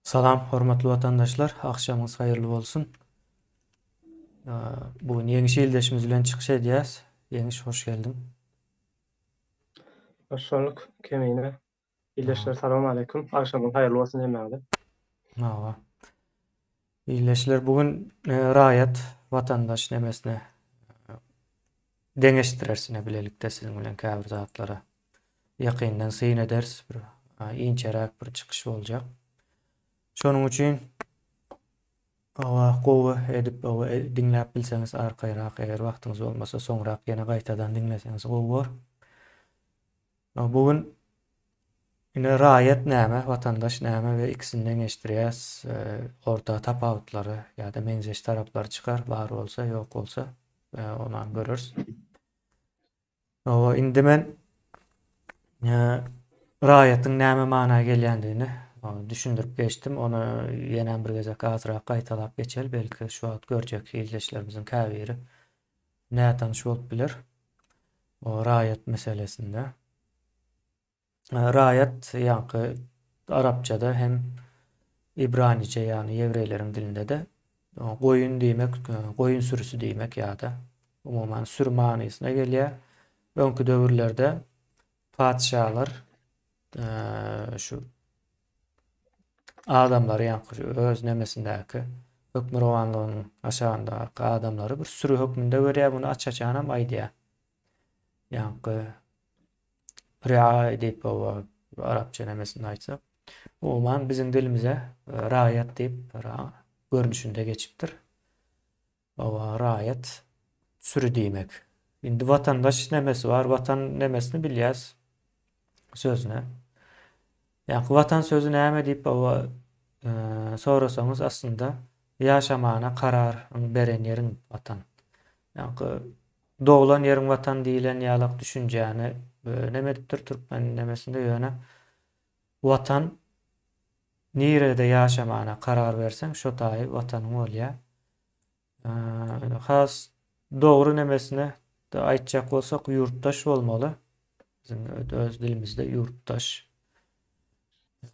Salam, hormatly watandaşlar. Akşamyňyz haýyrly bolsun. Bugün ýeňişi ildeşimiz bilen çykyş edýäs. Ýeňiş, hoş geldin. Hoşçakalın kemine. Aa, İlleşler selamun aleyküm. Akşamın hayırlı olsun hemmäde. Awa. Illeşler bugün raýat watandaş nemesine deňeşdirersine bilelikde siziň bilen käbir zatlara ýakyndan syn eders bir inçerak bir çykyş boljak. Şonuň üçin gowy edip diňläp bilseňiz arkaýrak, eger wagtyňyz bolmasa soňrak ýene gaýtadan diňleseňiz gowy bor. Bugün ine raýat näme, watandaş näme we ikisinden eşdirýäs, orta tapawutlary ýa-da meňzeş taraplary çykar, bar bolsa, ýok bolsa, ondan görürs. Indi men raýatyň näme mana gelýändigini düşündirip geçdim. Onu ýene bir gezek azyrak gaýtalap geçel, belki şu wagt görjek ildeşlerimiziň käbiri näme tanyş bolup biler. O raýat meselesinde. Raýat ýa-ni Arapçada hem İbranice ýani ýewreýleriň dilinde de goýun diýmek, goýun sürüsü diýmek ýa-da umumyň sür manysyna gelýär. Öňkü döwürlerde padşalar şu adamlar ýa-ni öz nemesindäki hökmürawanlygynyň aşagandaky adamlary bir sürü hökmünde görýär, bunu açaçanam aýdýar. Ýa-ni riaya edip Arapça nemesinde aýtsak, umuman bizim dilimize raýat diýip görnüşünde geçipdir. Raýat sürü diýmek. Indi watandaş nemesi var, watan nemesini bilýäs sözüne. Ýa-ni watan sözü näme diýip sorasaňyz aslında ýaşamana karar beren ýeriň watan. Ýa-ni doğulan ýeriň watan diýilen ýalyk düşünjäni nemedipdir türkmen nemesinde ýöne watan nirede ýaşamana karar berseň şo taýy watanyň bolýar. Has dogry nemesine de aýtjak bolsak ýurtdaş bolmaly. Bizim öz dilimizde ýurtdaş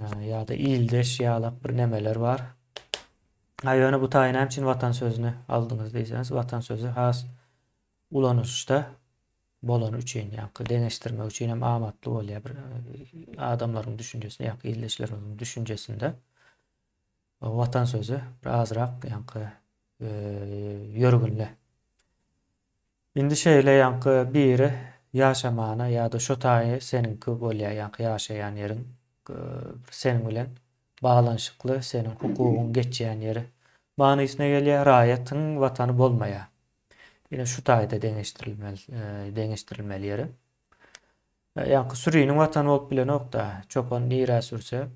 ýa-da ildeş ýalyk bir nemeler bar. Ýöne bu taýynam üçin watan sözüni aldyňyz diýseniz, watan sözü has ulanışda bolan üçin ýa-ni deňeşdirme üçin hem amatly bolýar bir adamlaryň düşünjesinde ýa-ni ildeşleriň düşünjesinde watan sözü bir azrak ýa-ni ýörgünle. Indi şeýle ýa-ni biri ýaşamana ýa-da şo taýy seninki bolýar ýa-ni ýaşaýan ýeriň seniň bilen baglanyşykly, seniň hukugyň geçýän ýeri manysyna gelýär, raýatyň watany bolmaýar. Ýene şu taýda deňeşdirilmeli ýeri. Ýa-ni sürüniň watany bolup bilen okda, çopan nira sürse,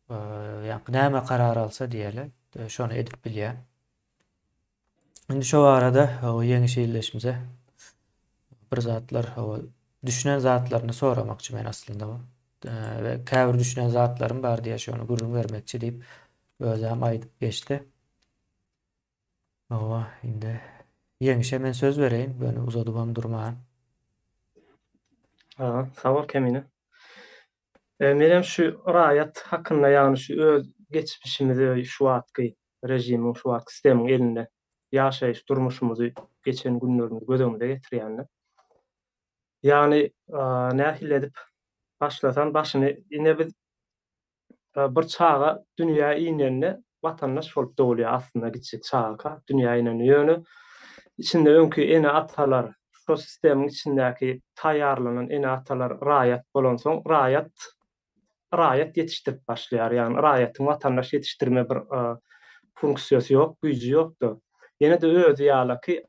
ýa-ni näme karar alsa diýeli, şonu edip bilýär. Indi şu arada ýeňi şeýleşimize bir zatlar düşünen zatlaryny soramakçy men aslında we käbir düşünen zatlarym bar diýe şonu gurrun bermekçi diýip özüm aýdyp geçdi. Indi ýeňişe men söz bereýin, beni uzadyp durmaýan. Sağ ol kemine. Menem şu raýat hakynda ýagny şu öz geçmişimizi şu wagtky rejimiň şu wagt sistemiň elinde ýaşaýyş durmuşumuzy geçen günlerimizi göz getirýänler. Ýani nähil edip başlasam başyny ine biz bir çağa dünýä inende watandaş bolup dogulýar aslında gitjek çağa dünýä inende ýöne içinde öňkü ene atalar şu sistemiň içindäki taýýarlanan ene atalar raýat bolan soň raýat ýetişdirip başlaýar. Ýani raýatyň watandaş ýetişdirme bir funksiýasy ýok, güýji ýokdur. Ýene de özü ýalyky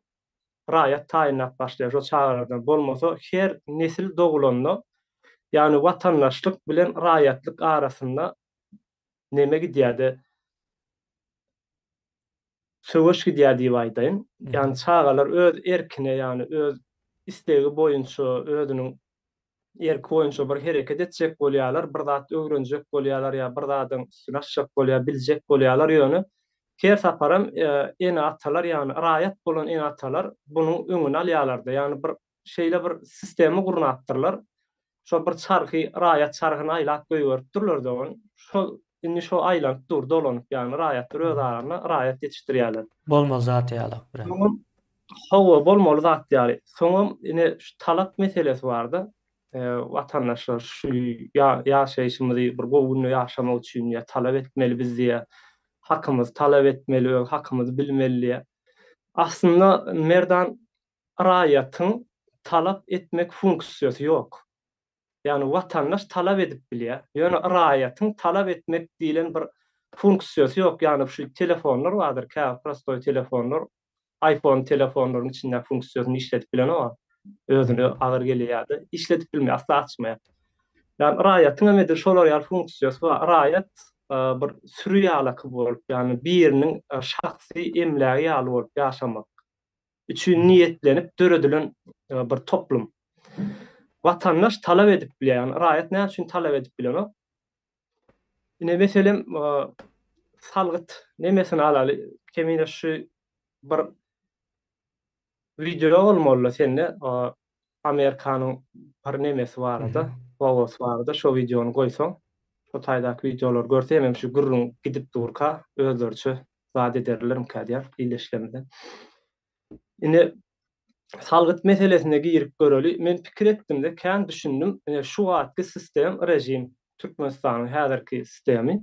raýat taýynlap başlaýar. Şo çağlardan bolmasa her nesil dogulanda ýani watandaşlyk bilen raýatlyk arasynda neme gidýärdi? Söwüş gidýär diýip aýdyn. Ýani çağalar öz erkine ýani öz istegi boýunça özüniň erki boýunça bir hereket etjek bolýarlar, bir zat öwrenjek bolýarlar ýa bir zadyň üstüne aşjak bolýar, biljek bolýarlar ýöne her saparam ene atalar ýani raýat bolan ene atalar bunyň öňüne alýarlar-da. Ýani bir şeýle bir sistemi gurnapdyrlar. Şo bir çarhy raýat çarhyny aýlap goýberipdirler-de. Şo indi şu aýlanyp dur dolanyp ýani raýatlar öz arana raýat ýetişdirýärler. Bolmaz zat ýalak bir. Hawa bolmaly zat ýaly. Soňam ine şu talap meselesi bardy. Watandaşlar şu ýaşaýyşymyzy bir gowunly ýaşamak üçin ýa talap etmeli biz diýe hakymyz talap etmeli, hakymyzy bilmeli. Aslında merdan raýatyň talap etmek funksiýasy ýok. Yani watandaş talap edip bilýär. Ýöne raýatyň talap etmek diýilen bir funksiýasy ýok. Yani şu telefonlar vardır, prostoy telefonlar, iPhone telefonlaryň içinde funksiýasyny işletip bilen o. Özüne agyr gelýärdi. İşletip bilmeýär, asla açmaýar. Yani raýatyň emedir şolar ýaly funksiýasy bar. Raýat bir sürü ýaly bolup, yani biriniň şahsy emlägi ýaly bolup ýaşamak üçin niýetlenip döredilen bir toplum. Watandaş talap edip bilýär. Yani raýat näme üçin talap edip bilen o? Ine meselem salgyt nemesini alaly, kemine şu bir video bolmaly sende Amerikanyň bir nemesi barada, gowasy barada, şo videonu goýsaň, şo taýdaky videolar görse hem şu gurrun gidip durka özlerçe zat ederlerim kadýar ileşlemede. Ine salgyt meselesine girip göreli men pikir etdim de kän düşündüm. Şu wagtky sistem, rejim, Türkmenistanyň häzirki sistemi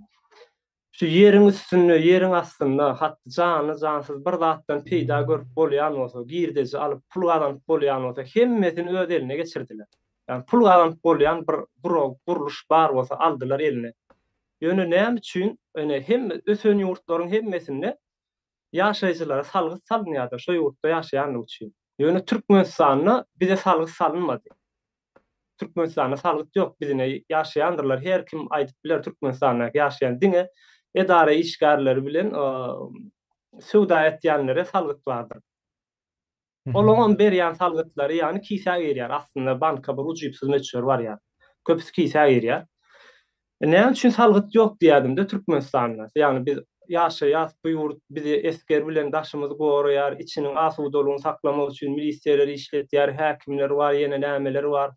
şu ýeriň üstünde, ýeriň astynda, hatda jany, jansyz bir zatdan peýda görüp bolýan bolsa, girdiji alyp pul gazanyp bolýan bolsa, hemmesini öz eline geçirdiler. Yani pul gazanyp bolýan bir guruluş bar bolsa aldylar eline. Ýöne näme üçin hem ösen ýurtlaryň hemmesinde ýaşaýjylara salgyt salynýardy, şo ýurtda ýaşaýan üçin. Ýöne Türkmenistanyna bize salgyt salynmady. Türkmenistanyna salgyt ýok, bizine ýaşaýandyrlar. Her kim aýdyp biler Türkmenistanyna ýaşaýan diňe edara işgärleri bilen suwda etýänlere salgyt bardyr. Olaňam berýän salgytlary ýani kisa gerýär. Aslında banka bir uçypsyz meçhur bar ýa. Köpüsi kisa gerýär. Näme üçin salgyt ýok diýädim-de Türkmenistanyna. Yani biz ýaşaýas bu ýurt bizi esker bilen daşymyzy goraýar, içiniň asuwdalygyny saklamak üçin milisiýalar işletýär, häkimler bar, ýene nämeler bar.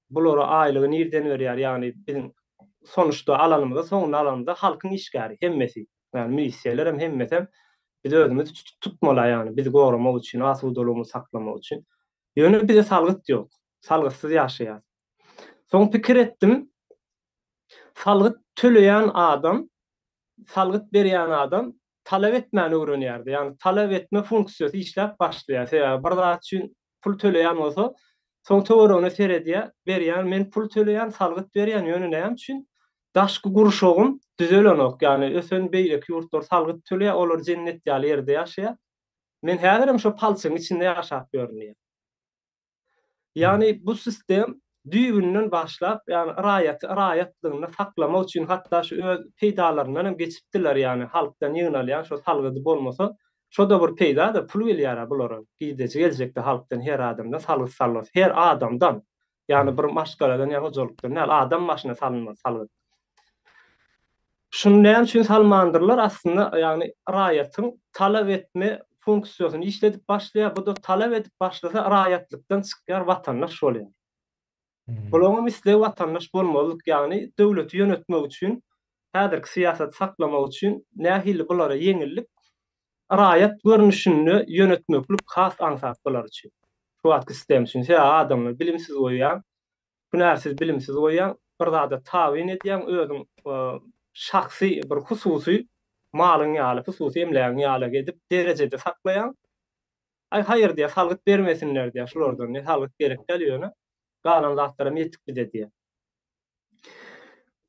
Bulara aýlygy nerden berýär? Yani bizim sonuçta alanymyzda, soňra alanda halkyň işgäri hemmesi. Yani milisiýalar hem hemmesem biz özümizi tutmaly yani bizi goramak üçin, asuwdalygymy saklamak üçin. Ýöne bize salgyt ýok. Salgytsyz ýaşaýar. Soň pikir etdim. Salgyt töleýän adam, salgyt berýän adam talap etmäni öwrenýärdi. Yani talap etme funksiýasy işläp başlaýar. Bir zat üçin pul töleýän bolsa, soň töwerene seredýär, berýän men pul töleýän, salgyt berýän ýöne näme üçin? Daşky guruşogum düzelenok. Yani ösen beýleki ýurtlar salgyt töleýär, olar cennet ýaly ýerde ýaşaýar. Men häzirim şo palçyň içinde ýaşap görnýär. Yani bu sistem düýbünden başlap, yani raýatlygyny saklamak üçin hatda şu öz peýdalaryndan hem geçipdiler, yani halkdan ýygnalýan şo salgydy bolmasa, şo da bir peýda-da pul gelýär bulara. Gidejek geljekde halkdan her adamdan salgyt salynmaz. Her adamdan, yani bir maşgaladan ýa hojulukdan adam başyna salynmaz salgyt. Şundan üçin salmandyrlar aslında, yani raýatyň talap etme funksiýasyny işledip başlaýar. Bu da talap edip başlasa raýatlykdan çykýar, watandaş bolýar. Bulaňa misle watandaş bolmalyk, yani döwleti ýönetmek üçin, häzirki siýasat saklamak üçin nähili bulara ýeňillik raýat görnüşini ýönetmeklik has ansap bolar üçin. Şu wagtky sistem üçin adamlar bilimsiz goýýan, günärsiz bilimsiz goýýan, bir zada tabyn edýän, özüň şahsy bir hususy malyň ýaly, hususy emlägiň ýaly edip derejede saklaýan. Hayır diye salgyt bermesinler diye şulardan ne salgyt gerek gelýär. Galan zatlara metip diýär.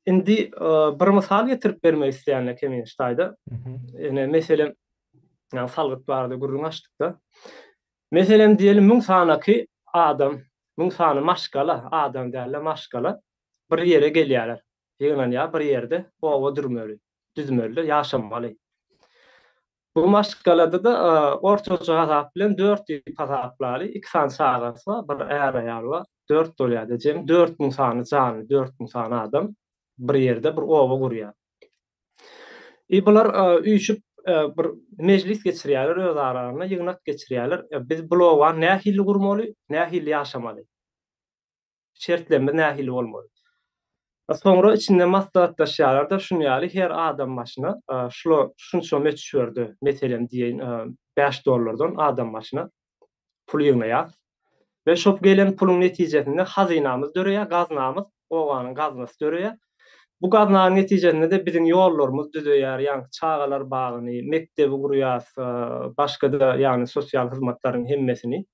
Indi bir mysal getirip bermek isleýänler kemin ştaýda. Ene meselem, yani salgyt barada gurrun açdykda. Meselem diýelim 1000 sanaky adam, 1000 sany maşgala, adam däle maşgala bir ýere gelýärler. Ýygnanýar bir ýerde owa durmaly, düzmeli, ýaşamaly. Bu maşgalada da ortaça hasap bilen 4 ýyl hasaplary, 2 san sagasy, bir äre ýaly bar. 4 dolýar dijem, 4000 sany jany, 4000 sany adam bir ýerde bir owa gurýar. Bular üýşüp bir mejlis geçirýärler, öz aralarynda ýygnak geçirýärler. Biz bu owa nähili gurmaly, nähili ýaşamaly. Şertlerimiz nähili bolmaly. Sonra içinde maslahatlaşýarlar da şunu ýaly her adam başyna şunça meçhurdy. Meselem diýen $5 adam başyna pul ýygnaýar we şop gelen pulun netijesinde hazynamyz döreýär, gaznamyz, owanyň gaznasy döreýär. Bu gaznanyň netijesinde de biziň ýollarymyz düzeýär, ýani çagalar bagyny, mekdebi gurýas, başga-da ýani sosial hyzmatlaryň hemmesini,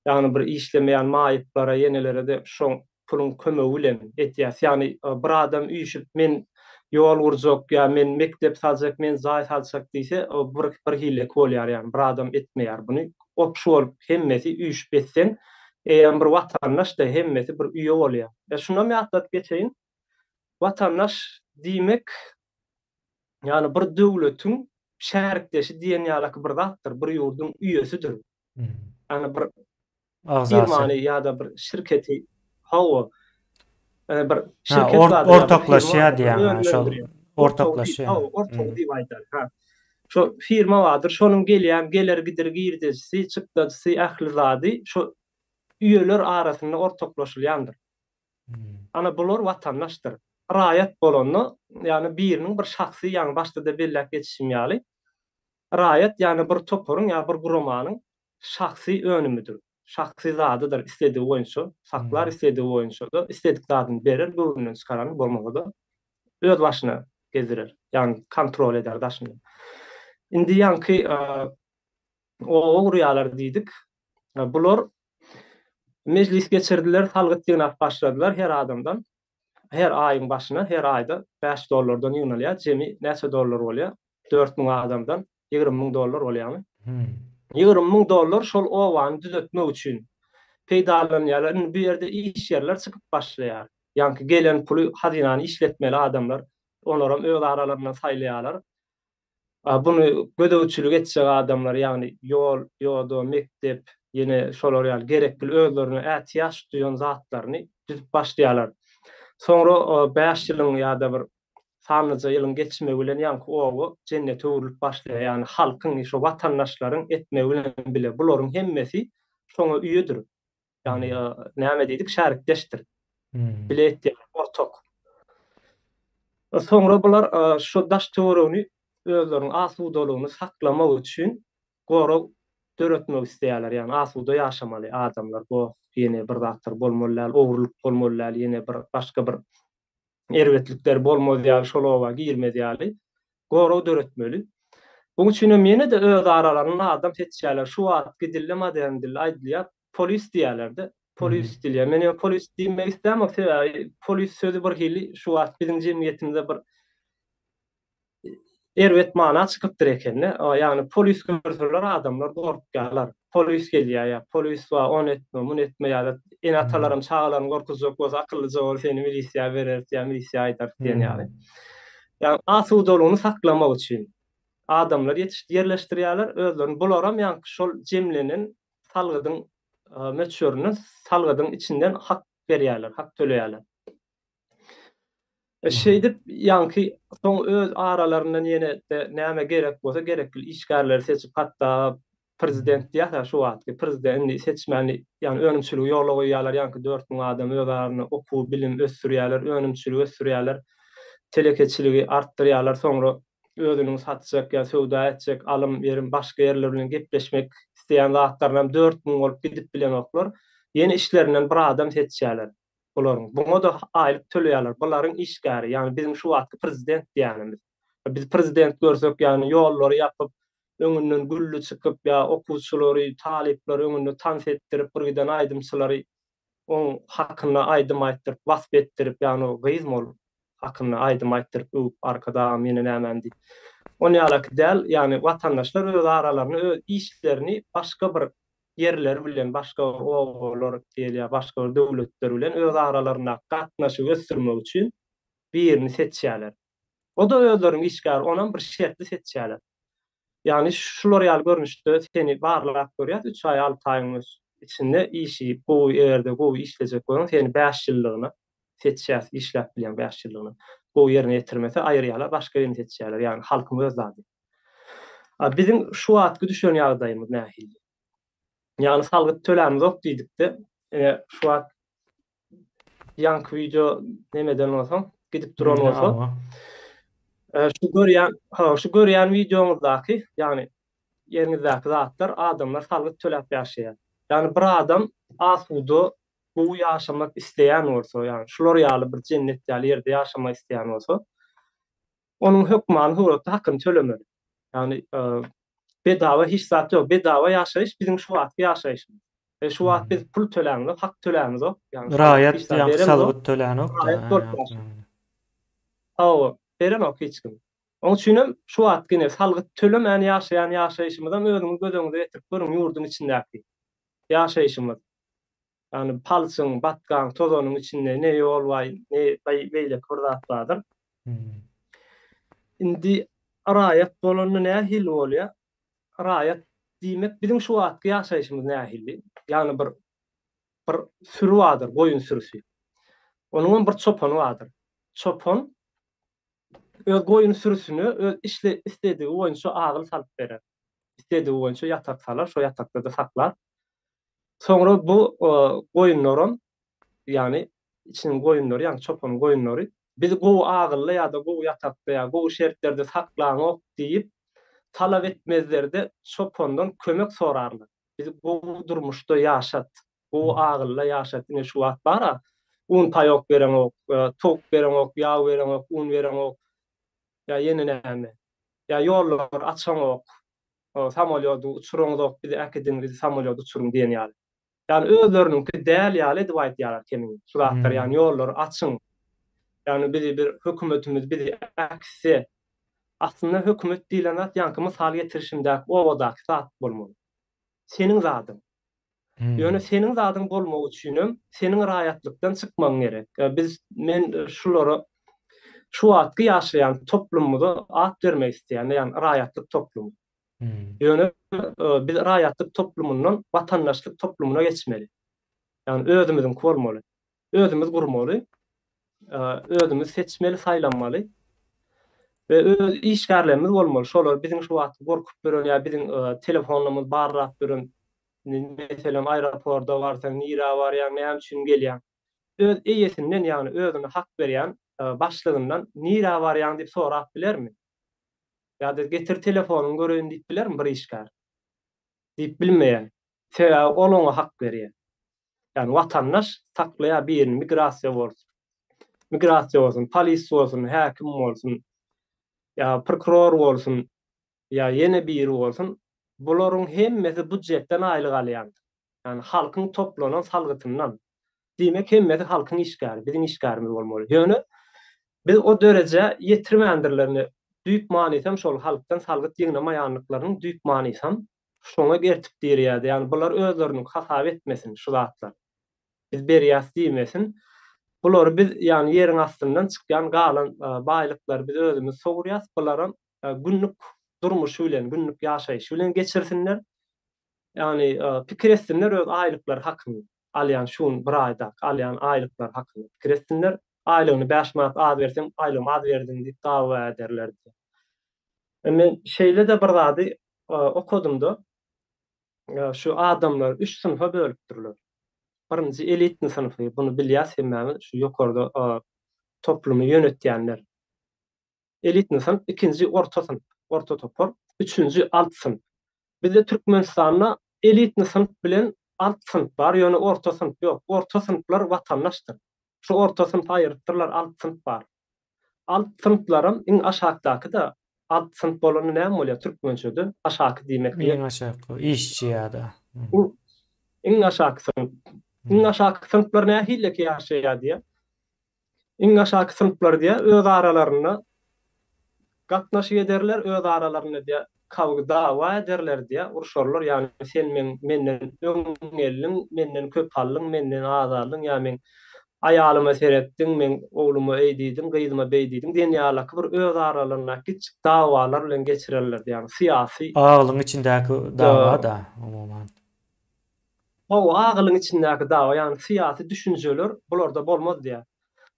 ýani bir işlemeýän maýyplara, ýenelere de şoň pulun kömegi bilen etýäs. Ýani bir adam üýşüp men ýol gurjak ýa men mektep saljak, men zaý saljak diýse, o bir hille bolýar ýani bir adam etmeýär buny. Opşu bolup hemmesi üýşüp etsen, eýer bir watandaş da hemmesi bir üýe bolýar. Şuna me atlat geçeýin. Watandaş diýmek, ýani bir döwletiň şärikdeşi diýen ýaly bir zatdyr, bir ýurdun üýesidir. Ýani bir Agzasy. firmany ýa-da bir şirketi hawa bir Ha, şirket bar ýa-da ortaklaşýa diýen şol ortaklaşýa. Ortak diýip aýdar. Ha. Şo firma bardyr, şonuň gelýän geler gider girdisi, çykdysy, ähli zady şo üýeler arasynda ortaklaşylýandyr. Ana bular watandaşdyr. Raýat bolany, ýani biriniň bir şahsy, ýani başda da belläp geçişim ýaly. Raýat ýani bir toparyň ýa bir gurumanyň şahsy önümidir. Şahsy zadydyr. Istediği boýunça saklar, istediği boýunça da istedik zadyny berer, göwünden çykaran bolmagy da öz başyna gezirer. Ýani kontrol eder daşyny. Indi ýanky o gurýalar diýdik. Bular meclis geçirdiler, salgyt ýygnap başladylar her adamdan. Her aýyň başyna her aýda $5 ýygnalýar. Jemi näçe dollar bolýar? 4.000 adamdan $20.000 bolýarmy? $20.000 şol owany düzeltmek üçin peýdalanýarlar. Bu ýerde iş ýerler çykyp başlaýar. Ýani gelen puly hazynany işletmeli adamlar olaram öz aralaryna saýlaýarlar. Bunu gödäwçilik etjek adamlar, ýani ýol, ýoda, mektep, ýene şolar ýaly gerekli özlerine ähtiýaç duýan zatlaryny düzüp başlaýarlar. Sonra 5 ýylyň ýa-da bir sanlyca ýylyň geçmegi bilen ýanky owy jennete öwrülip başlaýar. Ýani halkyň, şo watandaşlaryň etmegi bilen bile bularyň hemmesi şoňa üýedir. Ýani näme diýdik? Şärikdeşdir. Biletdir, ortak. Sonra bular şo daş töweregini özleriň asudalygyny saklamak üçin gorag döretmek isleýärler. Ýani asuda ýaşamaly adamlar bu ýene bir zatlar bolmalylar, owruluk bolmalylar, ýene bir başga bir erwetlikler bolmaly, şolawa girmedýäli. Gorag döretmeli. Buň üçin meni de öz aralaryna adam seçýärler. Şu wagt gidildi modern dil aýdylýar, polis diýerlerdi. Polis diýilýär. Men polis diýmek istemem, polis sözü bir hili şu wagt biziň jemgyýetimizde bir erwet mana çykypdyr ekenne. Ýani polis görseler adamlar gorkýarlar. Polis gelýär ýa polis wa on etme, mun etme ýa-da en atalarym çağalaryň gorkuzjak bolsa akyllyja bol seni milisiýa berer, ýa milisiýa aýdar diýen ýaly. Ýani asudalygyny saklamak üçin adamlar yerleşdirýärler özlerini. Bularam ýanky şol jemlenen salgydyň meçhuruna salgydyň içinden hak berýärler, hak töleýärler. Şeýdip ýanky soň öz aralaryndan ýene de näme gerek bolsa gerekli işgärleri seçip hatda prezident diýär şu wagtky prezidentni seçmeli, ýani önümçüligi ýola goýýarlar. Ýanky 4.000 adam öz aralarynda okuw, bilim ösdürýärler, önümçüligi ösdürýärler, telekeçiligi artdyrýarlar. Soňra özüniň satjak ýa söwda etjek, alym berim başga ýerler bilen gepleşmek isleýän zatlaryndan 4.000 bolup gidip bilen oklar ýene işlerinden bir adam seçýärler. Bularyň buňa da aýlyk töleýärler. Bularyň işgäri, ýani bizim şu wagtky prezident diýänimiz. Biz prezident görsek, ýani ýollary ýapyp, öňünden güllü çykyp ýa okuwçylary, talipleri öňünde tans etdirip, bir giden aýdymçylary oň hakyna aýdym aýtdyryp, wasp etdirip, ýani o gyzmol hakyna aýdym aýtdyryp, arkada meni nämendi. Onu ýalak däl, ýani watandaşlar öz aralaryny, öz işlerini başga bir yerler bilen, başga owalar diýilýär, başga döwletler bilen öz aralaryna gatnaşyp ösdürmek üçin birini seçýärler. O da özleriň işgäri, onan bir şertli seçýärler. Ýani şular ýaly görnüşde seni barlap görýär, 3 ay 6 aýyň içinde işi bu ýerde bu işlejek bolan seni 5 ýyllygyna seçýär, işläp bilen 5 ýyllygyna. Bu ýerine ýetirmese aýrýarlar, başga ýerine seçýärler. Ýani halkyň öz zady. Bizim şu wagtky düşen ýagdaýymyz nähili? Ýani salgyt tölämiz ok diýdik-de. Şu wagt ýanky video nemeden bolsa gidip duran bolsa, Ama. şu görýän videoňyzdaky, ýani ýerinizdäki zatlar adamlar salgyt töläp ýaşaýar. Ýani bir adam asuda bu ýaşamak isleýän bolsa, ýani şular ýaly bir cennet ýaly ýerde ýaşamak isleýän bolsa, onuň hökmany howratda hakyny tölemeli. Ýani bedawa hiç zat ýok. Bedawa ýaşaýyş biziň şu wagtky ýaşaýyşymyz. Şu wagt biz pul tölämiz, hak tölämiz, ýani salgyt hiç Raýat zat ýa-ni beremiz. salgyt tölenok da. Raýat dört ýaş. Beremok hiç kim. Onuň üçinem şu wagt gene salgyt tölemän ýaşaýan ýaşaýyşymyzdan özüňiz gözeňize getirip görüň ýurdun içindäki ýaşaýyşymyz. Yani palçyň, batgan, tozanyň içinde ne ýol bar, ne beýle kurdat bardyr. Indi raýat bolany nähil bolýar? Raýat diýmek biziň şu wagtky ýaşaýyşymyz nähildi? Ýani bir sürü bardyr, goýun sürüsü. Onuň bir çopany bardyr. Çopan öz goýun sürüsini öz istediği boýunça agyl salyp berer. İstediği boýunça ýatak salar, şo ýatakda da saklar. Soňra bu goýunlaryň, ýani içiniň goýunlary, ýani çopan goýunlary biz gowy agylly ýa-da gowy ýatakda ýa gowy şertlerde saklaňok diýip talap etmezlerde çopandan kömek sorarlar. Biz gowy durmuşda ýaşat, gowy agylly ýaşat diýen şu wagt bara, un taýok bereňok, tok bereňok, ýağ bereňok, un bereňok, ýa ýene näme. Ýa ýollar açaňok, samolýoty uçuraňok, bizi äkedin, bizi samolýoty uçuruň diýen ýaly. Yani özlerinki däl ýaly edip aýdýarlar kemin. Şuratlar ýani ýollary açyň. Yani bizi bir hökümetimiz bizi äksi. Aslında hökümet diýilen zat ýanky mysal getirişimdäki owadak zat bolmaly. Seniň zadyň. Ýöne seniň zadyň bolmagy üçin seniň raýatlykdan çykmaň gerek. Men şulary şu wagtky ýaşaýan toplumymyza at bermek isleýän, ýani raýatlyk toplum. Ýöne biz raýatlyk toplumundan watandaşlyk toplumuna geçmeli. Yani özümiziň bolmaly. Özümiz gurmaly. Özümiz seçmeli, saýlanmaly. Ve öz işgärlerimiz bolmaly. Şolar biziň şu wagt gorkup beren ýa biziň telefonlarymyz barrap beren, meselem aeroportda barsaň, nira barýan, näme üçin gelýän. Öz eýesinden ýani özüne hak berýän başlygyndan nira barýan diýip sorap bilermi? Ýa-da getir telefonuny göreýin diýip bilermi bir işgär? Diýip bilmeýän. Ol ona hak berýär. Yani watandaş saklaýa bir migrasiýa bolsun. Migrasiýa bolsun, polis bolsun, häkim bolsun, ýa prokuror bolsun, ýa ýene biri bolsun, bularyň hemmesi budjetden aýlyk alýan. Yani halkyň toplanan salgytyndan. Diýmek hemmesi halkyň işgäri, biziň işgärimiz bolmaly. Ýöne biz o derece ýetirmändirlerini düýp manysam şol halkdan salgyt ýygnamaýanlyklaryny düýp manysam şoňa gertip dirýärdi. Yani bular özlerini hasap etmesin şu zatlar. Biz berýäs diýmesin. Bular biz yani ýeriň astyndan çykýan galan baýlyklar biz özümiz sowurýas, bularyň günlük durmuşy bilen, günlük ýaşaýyşy bilen geçirsinler. Yani pikir etsinler öz aýlyklar hakyny. Alýan şuň bir aýda alýan aýlyklar hakyny pikir etsinler. Aýlygyny 5 manat az bersem, aýlygym az berdim diýip dawa ederler. Men şeýle de bir zady okudum-da. Şu adamlar 3 sınıfa bölüpdirler. Birinci elitni sınıfy, bunu bilýäs hemmämiz, şu ýokarda toplumy ýönetýänler. Elitni sınıf, ikinci orta sınıf, orta topar, üçüncü alt sınıf. Bizde Türkmenistanda elitni sınıf bilen alt sınıf bar, ýöne orta sınıf ýok. Orta sınıflar watandaşdyr. Şu orta sınıf aýrypdyrlar, alt sınıf bar. Alt sınıflarym iň aşagdaky da alt sınıf bolany näme bolýar türkmençede? Aşaky diýmek. Iň aşaky işçi ýa-da. Iň aşaky sınıf. Iň aşaky sınıflar nähille ýaşaýar diýe. Iň aşaky sınıflar diýe öz aralaryna gatnaşy ederler, öz aralaryna diýe kawga dawa ederler diýe urşarlar. Ýani sen menden öňelliň, menden köp hallyň, menden azarlyň, ýa men aýalyma seretdiň, men oglumy eýdidim, gyýdyma beýdidim diýen ýaly bir öz aralaryna kiçik dawalar bilen geçirerler. Ýani syýasy Agylyň içindäki dawa da umumyň. O agylyň içindäki dawa, ýani syýasy düşünjeler bularda bolmaz diýe.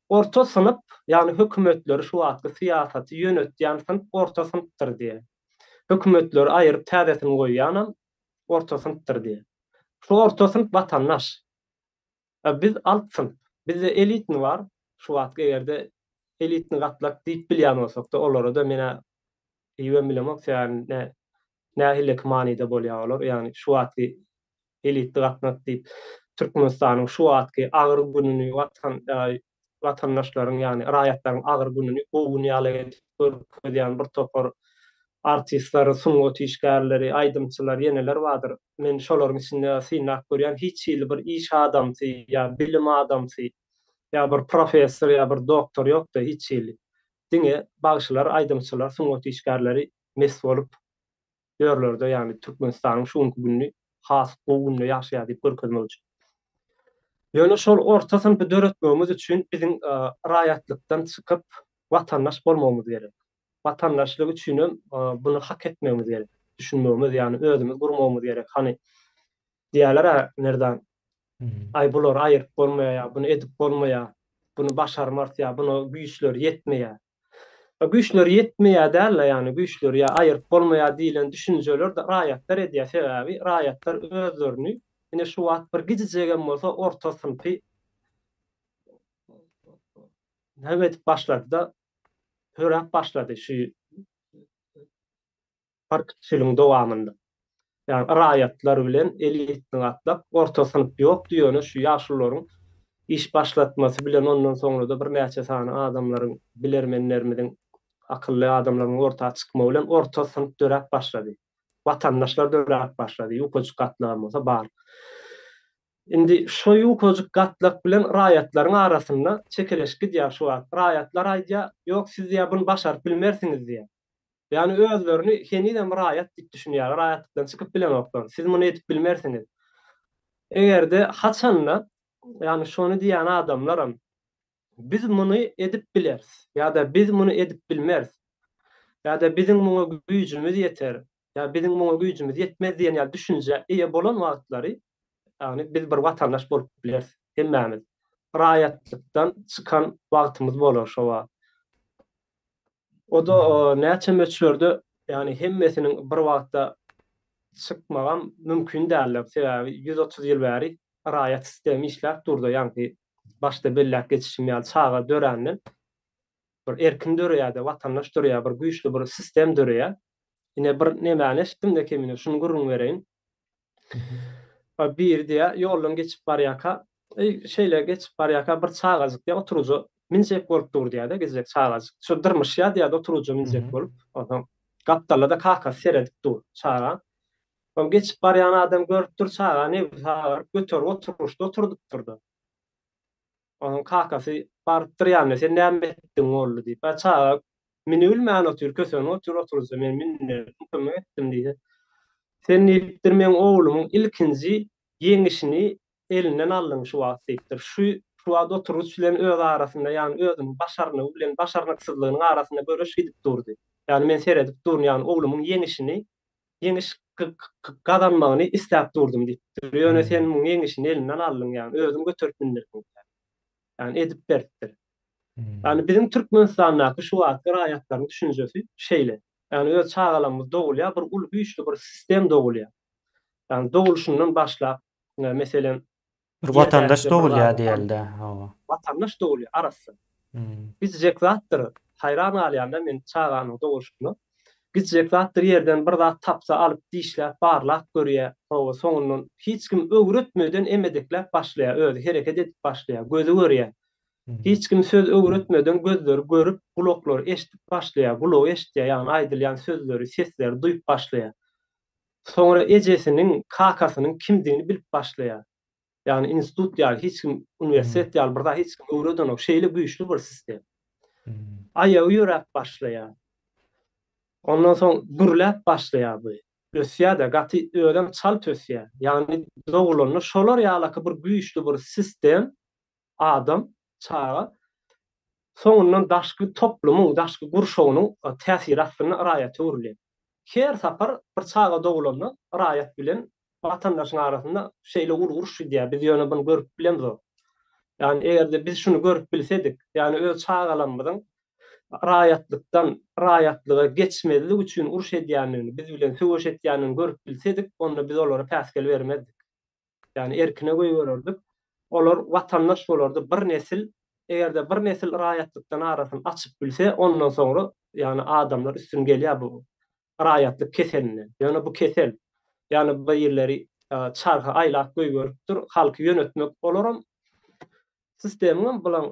Orta sınıf, yani hökümetler şu wagtky syýasaty ýönetýän sınıf orta sınıftyr diýe. Hökümetler aýryp täzetini goýýanam orta sınıftyr diýe. Şu orta sınıf watandaş. Biz alt sınıf. Bizde elitni var. Şu wagtky egerde elitni gatlak diýip bilýän bolsak da olara da mene iýen bilemek ýani nähillik manyda bolýar olar. Ýani şu wagty elitni gatnak diýip Türkmenistanyň şu wagtky agyr gününi watandaşlaryň ýani raýatlaryň agyr gününi gowy ýaly görkezýän bir topar artistler, sungat işgärleri, aýdymçylar, ýeneler bardyr. Men şolaryň içinde synak görýän hiç ýyly bir iş adamçy ýa bilim adamçy ýa bir professor ýa bir doktor ýok-da hiç ýyly. Diňe bagşylar, aýdymçylar, sungat işgärleri mes bolup ýörlerde ýani Türkmenistanyň şuňky gününi has gowy gününi ýaşaýar diýip görkezmek üçin. Ýöne şol orta sınıfy döretmegimiz üçin biziň raýatlykdan çykyp watandaş bolmamyz gerek. Watandaşlyk üçin bunu hak etmegimiz gerek. Düşünmegimiz ýani özümiz gurmamyz gerek. Hani diýerler nerden ay bular aýyryp bolmaýar, bunu edip bolmaýar, bunu başarmaz bunu güýçleri yetmeýär. Güýçleri yetmeýär däl ýani güýçleri ýa aýyryp bolmaýar diýilen düşünjeler de raýatlar edýär. Sebäbi raýatlar özlerini ine şu wagt bir gijejegen bolsa orta sınıfy näme edip başlady da höräp başlady şu parkçylygyň dowamında. Yani raýatlar bilen elitni gatlap orta sınıf ýok diýeni şu ýaşullaryň iş başlatmasy bilen ondan soňra da bir näçe sany adamlaryň bilermenlerimiň akylly adamlaryň ortaga çykmagy bilen orta sınıf döräp başlady. Watandaşlar döräp başlady. Ýokajyk gatlagy bolsa bar. Indi şu ýokajyk gatlyk bilen raýatlaryň arasynda çekeleşik diýär şu wagt. Raýatlar aýdýar, ýok siz ýa bunu başaryp bilmersiňiz diýär. Yani özlerini heniden raýat diýip düşünýär. Raýatdan çykyp bilemoklar. Siz muny edip bilmersiňiz. Egerde haçanla yani şonu diýen adamlaram biz muny edip bileriz ýa-da biz muny edip bilmeriz. ýa-da biziň muňa güýjümiz ýeter. Ya biziň muňa güýjümiz ýetmez diýen ýa düşünje eýe bolan wagtlary yani biz bir watandaş bolup bileriz. Hemmämiz raýatlykdan çykan wagtymyz bolar şo wagt. O da näçe meçherde yani hemmesiniň bir wagtda çykmagam mümkin däl. Sebäbi 130 ýyl bäri raýat sistemi işläp durdy. Ýani başda belläp geçişim ýaly çaga döränden bir erkin döreýär-de watandaş döreýär, bir güýçli bir sistem döreýär. Ine bir nämäni eşitdim de kemine şunu gurrun bereýin. Bir diýär ýoldan geçip barýaka, şeýle geçip barýaka bir çagajykda oturujy minjek bolup dur diýär-de gezek çagajyk. Şu dyrmyşýar diýär-de oturujy minjek bolup. Adam gapdalada kaka seredip dur çaga. Geçip barýan adam görüp dur çaga ne göterip oturuşdy oturdup durdy. Onun kakasy baryp durýar, sen näme etdiň oğlu diýip. Çaga meni bilmän otur köseni oturujy men kömek etdim diýdi. Sen nipdirmeň oğlumyň ilkinji yeňişini elinden aldyň şu wagt diýipdir. Şu wagt oturuş bilen öz arasynda ýani özüň başaryny bilen başarmaksyzlygynyň arasynda görüş edip durdy. Ýani men seredip durýan oğlumyň yeňişini yeňiş kazanmagyny isläp durdum diýipdir. Ýöne sen muň yeňişini elinden aldyň ýani özüň göterip bindirdiň. Yani edip beripdir. Yani bizim Türkmenistan'daki şu wagt raýatlaryň düşünjesi şeýle. Yani öz çagalarymyz dogulýar, bir ul güýçli bir sistem dogulýar. Yani dogulşundan başlap, meselen Bir watandaş dogulýar diýildi. Watandaş dogulýar arasy. Gizjek zatdyr. Hayran alýanda men çaganyň dogulşuny. Gizjek zatdyr ýerden bir zat tapsa alyp diýişläp barlap görýär. Soňundan hiç kim öwretmeden emedikläp başlaýar, özü hereket edip başlaýar, gözü görýär. Hiç kim söz öwretmeden gözleri görüp, gulaklar eşitip başlaýar, gulagy eşitýär, ýani aýdylýan sözleri, sesleri duýup başlaýar. Soňra ejesiniň, kakasynyň kimdigini bilip başlaýar. Yani institut ýaly hiç kim universitet ýaly birde hiç kim öwredenok şeýle güýçli bir sistem. Aýagy ýörep başlaýar. Ondan soň gürläp başlaýar bu. Ösýär-de gaty öýden çal tösýär. Yani dogulany şolar ýaly bir güýçli bir sistem adam çağa soňundan daşky toplumyň, daşky gurşagynyň täsir astyna raýat öwrülýär. Her sapar bir çağa dogulany raýat bilen watandaşyň arasynda şeýle uruş diýär. Biz ýöne bunu görüp bilemiz. Yani egerde biz şunu görüp bilsedik, yani öz çağalarymyzyň raýatlyga geçmezlik üçin uruş edýänini, biz bilen söwüş edýänini görüp bilsedik, onda biz olara päsgel bermezdik. Yani erkine goýberdik. Olar watandaş bolardy, bir nesil Egerde bir nesil raýatlykdan arasyn açyp bilse, ondan soňra ýani adamlar üstün gelýär bu raýatlyk keseline. Ýöne bu kesel, ýani bu ýerleri çarha aýlak göýgörüpdir, halky ýönetmek olaram sistemiň bilen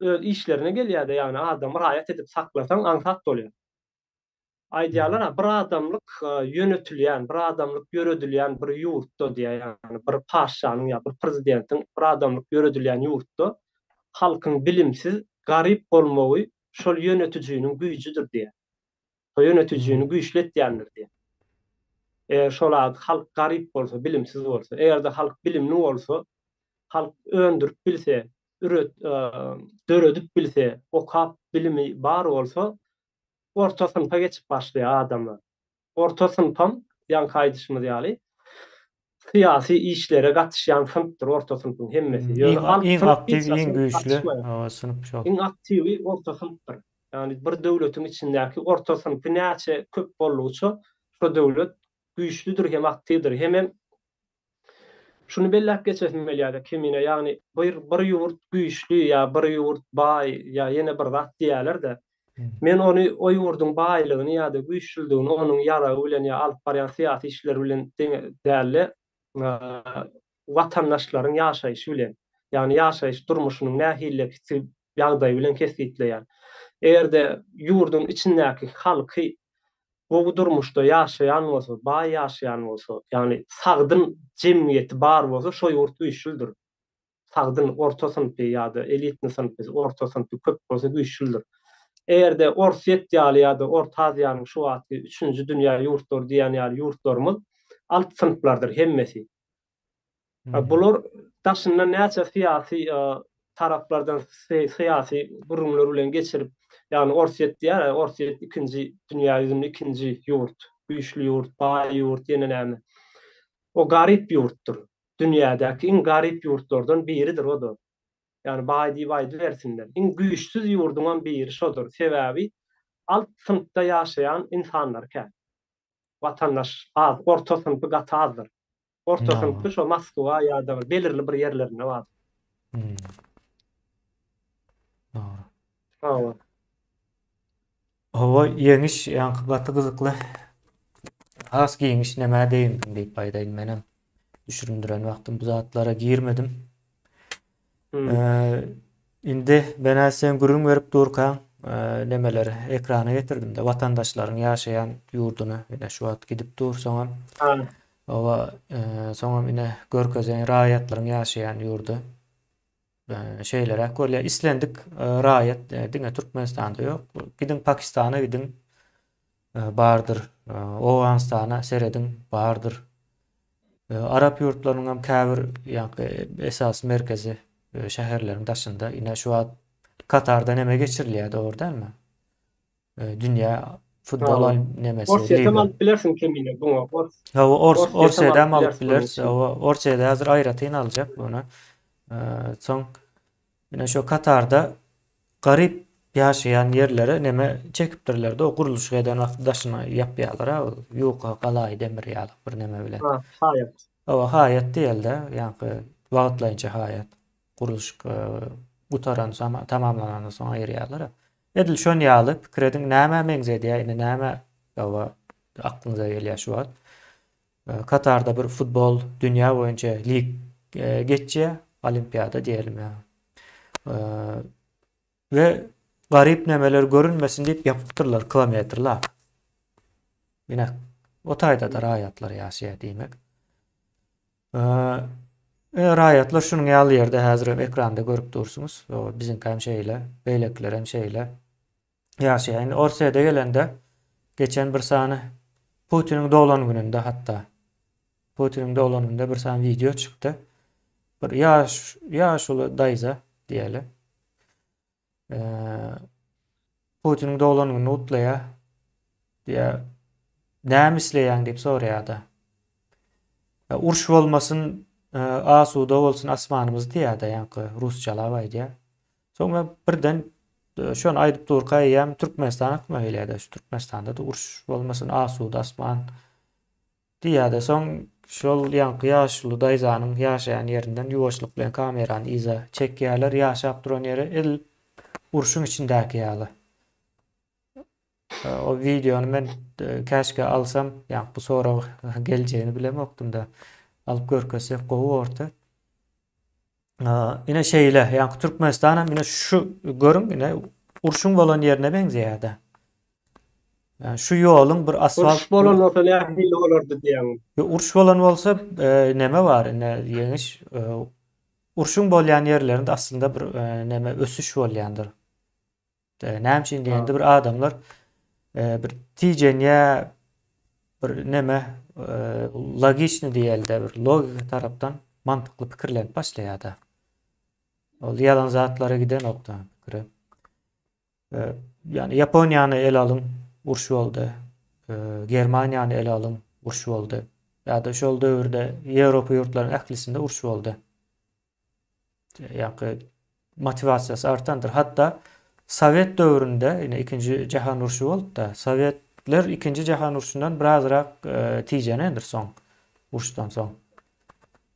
öz işlerine gelýär-de, ýani adam raýat edip saklasaň ansat bolýar. Aýdýarlar, bir adamlyk ýönetilýän, bir adamlyk ýöredilýän bir ýurtda diýär, ýani bir paşanyň ýa bir prezidentiň bir adamlyk ýöredilýän ýurtda halkyň bilimsiz, garyp bolmagy şol ýönetijiniň güýjüdir diýär. O ýönetijini güýçletýändir diýär. Eger şol halk garyp bolsa, bilimsiz bolsa, egerde halk bilimli bolsa, halk öndürüp bilse, döredip bilse, okap bilimi bar bolsa, orta sınıfa geçip başlaýar adamlar. Orta sınıfam, ýan kaýdyşymyz ýaly, syýasy işlere gatnaşýan sınıfdyr orta sınıfyň hemmesi. Ýöne alt Iň sınıf aktiv, hiç iň gatnaşmaýar. güýçlü sınıf şol. Iň aktiwi orta sınıfdyr. Ýani bir döwletiň içindäki orta sınıfy näçe köp bollugyça, şo döwlet güýçlüdir hem aktivdir. Hem şunu belläp geçesim gelýär kimine, ýani bir ýurt güýçlü ýa bir ýurt baý ýa ýene bir zat diýerler-de. Men onu o ýurdun baýlygyny ýa-da güýçlüligini onuň ýaragy bilen ýa alyp barýan syýasy işler bilen däli watandaşlaryň ýaşaýyşy bilen, ýani ýaşaýyş durmuşynyň nähilleki ýagdaýy bilen kesgitleýär. Egerde ýurdun içindäki halky bu durmuşda ýaşaýan bolsa, baý ýaşaýan bolsa, ýani sagdyn jemgyýeti bar bolsa, şo ýurt güýçlüdür. Sagdyn orta sınıfy ýa-da elitni sınıfy, orta sınıfy köp bolsa güýçlüdür. Egerde Orset ýaly ýa-da Orta Aziýanyň şu wagty 3-nji dünýä ýurtlar diýen ýaly ýurtlarymyz alt sınıflardyr hemmesi. Bular daşyndan näçe syýasy taraplardan syýasy gurulmalar bilen geçirip, ýani Orset diýär, Orset 2-nji dünýä ýüzünde 2-nji ýurt, güýçlü ýurt, baý ýurt ýene näme. O garyp ýurtdur. Dünýädäki iň garyp ýurtlardan biridir o da. Yani baýdy versinler. Iň güýçsiz ýurduňam biri şodur. Sebäbi alt sınıfda ýaşaýan insanlar kän. Watandaş az, orta sınıfy gaty azdyr. Orta sınıfy şo Moskwa ýa-da belirli bir ýerlerinde bar. Doğru. Hawa ýeňiş ýankybaty gyzykly. Has giýiňiş näme diýim diýip aýdaýyn menem. Düşüründüren wagtym bu zatlara girmedim. Indi ben sen gurun verip durkan nemeleri ekrana getirdim de watandaşlaryň ýaşaýan ýurduny ene şu wagt gidip dursaňam. Owa soňam ine görkezen raýatlaryň ýaşaýan ýurdu. Şeýlere görle islendik raýat diňe Türkmenistanda ýok. Gidin Pakistana gidin bardyr. Owganistana seredin bardyr. Arap ýurtlarynyň käbir ýa-da esas merkezi şäherleriň daşynda ine şu wagt Katarda neme geçirilýär dogry dälmi? Dünýä futbol nemesi. Orçeýdan alyp bilersiň kimine buňa. Orçeýdan alyp bilersiň. Orçeýda häzir aýratyn aljak bunu. Soň ine şu Katarda garyp ýaşaýan ýerlere neme çekipdirler-de o guruluş eden wagt daşyna ýapýarlar. Ýoka galaý demir ýalyk bir neme bilen. Haýat. Owa haýat diýildi, ýani wagtlaýynça haýat. Guruluş gutaran tamamlanan soň aýrýarlar. Edil şon ýaly pikirediň näme meňzedi, ine näme owa aklyňyza gelýär şu wagt. Katarda bir futbol dünýä boýunça lig geçýär, olimpiada diýelim ýa. Ve garyp nemeler görünmesin diýip ýapypdyrlar kilometrler. Ine o taýda da raýatlar ýaşaýar diýmek. Raýatlar şunuň ýaly ýerde häzir ekranda görüp dursunuz. O bizim hem şeýle, beýlekler hem şeýle ýaşaýan. Orsaýda gelende geçen bir sany Putiniň dowlan gününde hatta Putiniň dowlan gününde bir sany video çykdy. Bir ýaşuly daýza diýeli. Putiniň dowlan gününi utlaýar diýe näme isleýän diýip soraýardy. Urş bolmasyn, asuda bolsun asmanymyz diýär-de ýa-ni rusçalap aýdýar. Soňra birden şonu aýdyp durkaýam Türkmenistan aklyma gelýär. Şu Türkmenistanda da urş bolmasyn, asuda asman diýär-de. Soň şol ýaňky ýaşly daýzanyň ýaşaýan ýerinden ýuwaşlyk bilen kamerany iza çekýärler, ýaşap duran ýere el urşuň içindäki ýaly. O videonu men käşke alsam, ýa bu sonra geljegini bilemokdum da alyp görkezsek gowy orta. Ine şeýle, ýa Türkmenistana ine şu görüm ine urşuň bolan ýerine benzeýär-de. Yani şu ýoluň bir asfalt Urş bolan olsa nähili bolardy diýeň. urş bolan bolsa neme var, ýeňiş urşuň bolýan ýerlerinde aslında bir neme ösüş bolýandyr. Näme üçin diýende bir adamlar bir tijenýä bir neme logiçni diýelde bir logika tarapdan mantykly pikirlenip başlaýar-da. Ol ýalan zatlara giden nokta pikiri. Yani Japonyany el alın, urş boldy. Germaniýany el alın, urş boldy. Ýa-da şol döwürde Ýewropa ýurtlarynyň ählisinde urş boldy. Ýa-da motivasiýasy artandyr. Hatda Sowet döwründe, ýene 2-nji jahan urşy boldy da, Sowetler 2-nji jahan urşundan birazrak tijenendir soň, urşdan soň.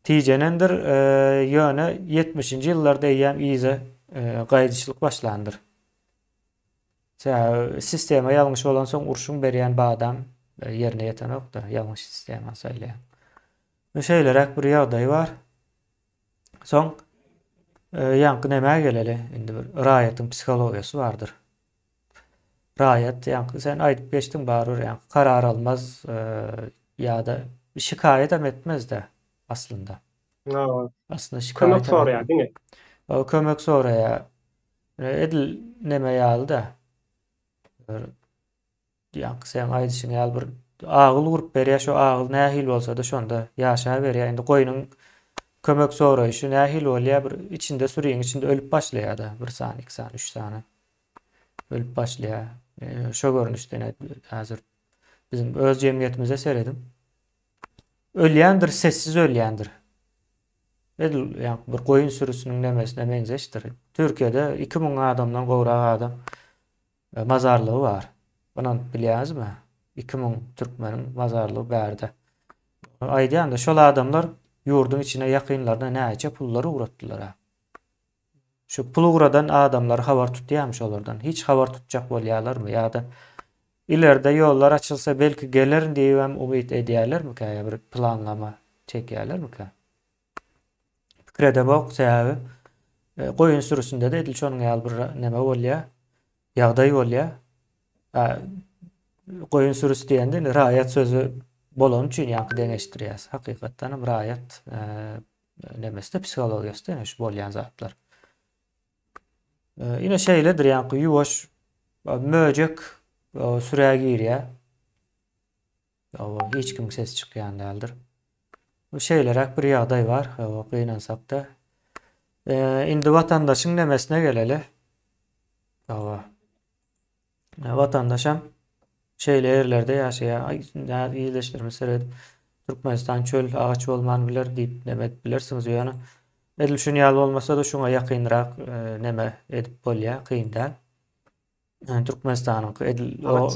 Tijenendir, ýöne 70-nji ýyllarda ýa ize gaýdyşylyk başlandyr. Sistema ýalňyş bolan soň urşuň berýän badam ýerine ýetenokda, ýalňyş sistema söýleýär. Şeýlerek bir ýagdaý bar. Soň ýaňky näme geleli? Indi bir raýatyň psihologiýasy bardyr. Raýat ýaňky sen aýdyp geçdiň barır, ýaňky karar almaz ýa-da şikayet etmez de aslında. Aslında şikayet Kömek soraýar, diňe? O kömek soraýar. Edil näme ýaly-da? Ýaňky sen aýdyşyň ýaly bir agyl gurup berýär, şo agyl nähil bolsa da şonda ýaşap berýär. Indi goýunyň kömek soraýyşy nähil bolýar, bir içinde sürüýiň içinde ölüp başlaýar-da. 1 sany, 2 sany, 3 sany. Ölüp başlaýar. Şo görnüşde häzir bizim öz jemgyýetimizde seredim. Ölýändir, sessiz ölýändir. Edil ýa bir goýun sürüsiniň nemesine meňzeşdir. Türkiýede 2000 adamdan gowrak adam mazarlygy bar. Bunu bilýäňizmi? 2000 türkmeniň mazarlygy bärde. Aýdýanda şol adamlar ýurdun içine ýakynlarına näçe pullary uğratdylar. Şu pul uğradan adamlar habar tutýarmy şolardan? Hiç habar tutjak bolýarlarmy? Ýa-da ileride ýollar açylsa belki gelir diýip umyt edýärlermi? Käýe bir planlama çekýärlermi? Pikirde bok sebäbi goýun sürüsinde de edil şonuň ýaly bir neme bolýar? Ýagdaý bolýar. Goýun sürüsü diýende raýat sözü bolan üçin ýaňky deňeşdirýär. Hakykatdan hem raýat nemesde psihologiýasy şu bolýan zatlar. Ine şeýledir ýaňky ýuwaş möjek süräge girýär. Hiç kim ses çykýan däldir. Bu şeýlerek bir ýagdaý bar. Gynansak da. Indi watandaşyň nemesine geleli. Vatandaşam şeýle ýerlerde ýaşaýar. Ýyleşdirme sered. Türkmenistan çöl ağaç bolmany biler diýip neme bilersiňiz ýöne. Edil şunu ýaly bolmasa da şuňa ýakynrak neme edip bolýar, kyn däl. Türkmenistanyň edil o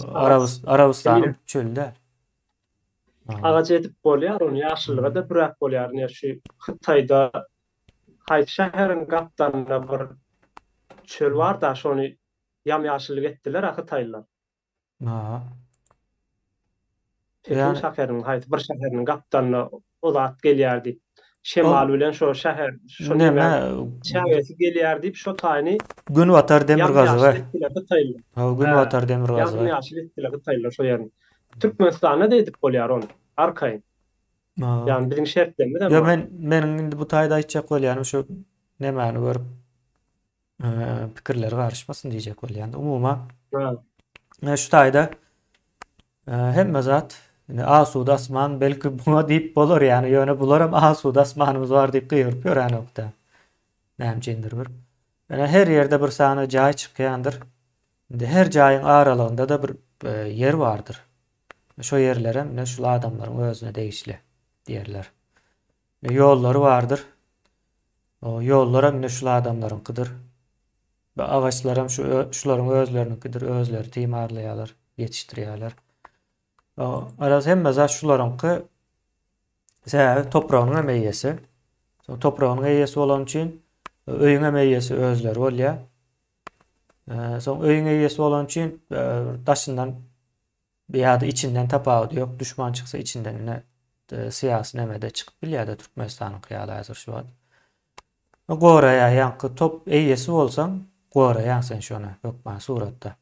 Arabistanyň çölde. Ağaç edip bolýar, onu ýaşylyga da birak bolýar. Ne şu Hytaýda Hayt şäheriň gapdaryna bir çöl bar da şonu ýam-ýaşylyk etdiler Hytaýlylar. Pekin şäheriň Hayt bir şäheriniň gapdaryna o zat gelýär diýip şemal bilen şo şäher şo neme şähersi gelýär diýip şo taýny Günwatar Demirgazy. Günwatar Demirgazy. Ýam-ýaşylyk etdiler Hytaýlylar şo ýerni. Türkmenistana da edip bolýar onu. Arkaýyn. Yani bizim şertlerinde de var. Ya men indi bu taýda aýtjak bolýan şu nemeni görüp pikirler garşmasyn diýjek bolýan. Umuma şu taýda hemme zat asuda asman belki buna diýip bolar ýani ýöne bular hem asuda asmanymyz bar diýip gyýryp ýören nokta. Nämeçindir bir. Ýani her ýerde bir sany jaý çykýandyr. Indi her jaýyň aralygynda da bir yer bardyr. Şo ýerlere mine şu adamlaryň özüne degişli diýerler. Ýollary bardyr. O ýollara mine şu adamlaryňkydyr. Ve ağaçlar hem şularyň özlerinikidir, özleri tiýmarlaýarlar, ýetişdirýärler. Araz hemme zat şularyňky Toprağının emeğiyesi. Toprağının eýesi bolan üçin öýüň emeýesi özleri bolýar. Soň öýüň eýesi bolan üçin daşyndan ýa-da içinden tapagy ýok. Düşman çyksa içinden ine syýasy nemede çykyp bilýär-de Türkmenistanyň kıýaly häzir şu wagt. Goraýa ýanky top eýesi bolsaň, goraýan sen şonu hökmen suratda.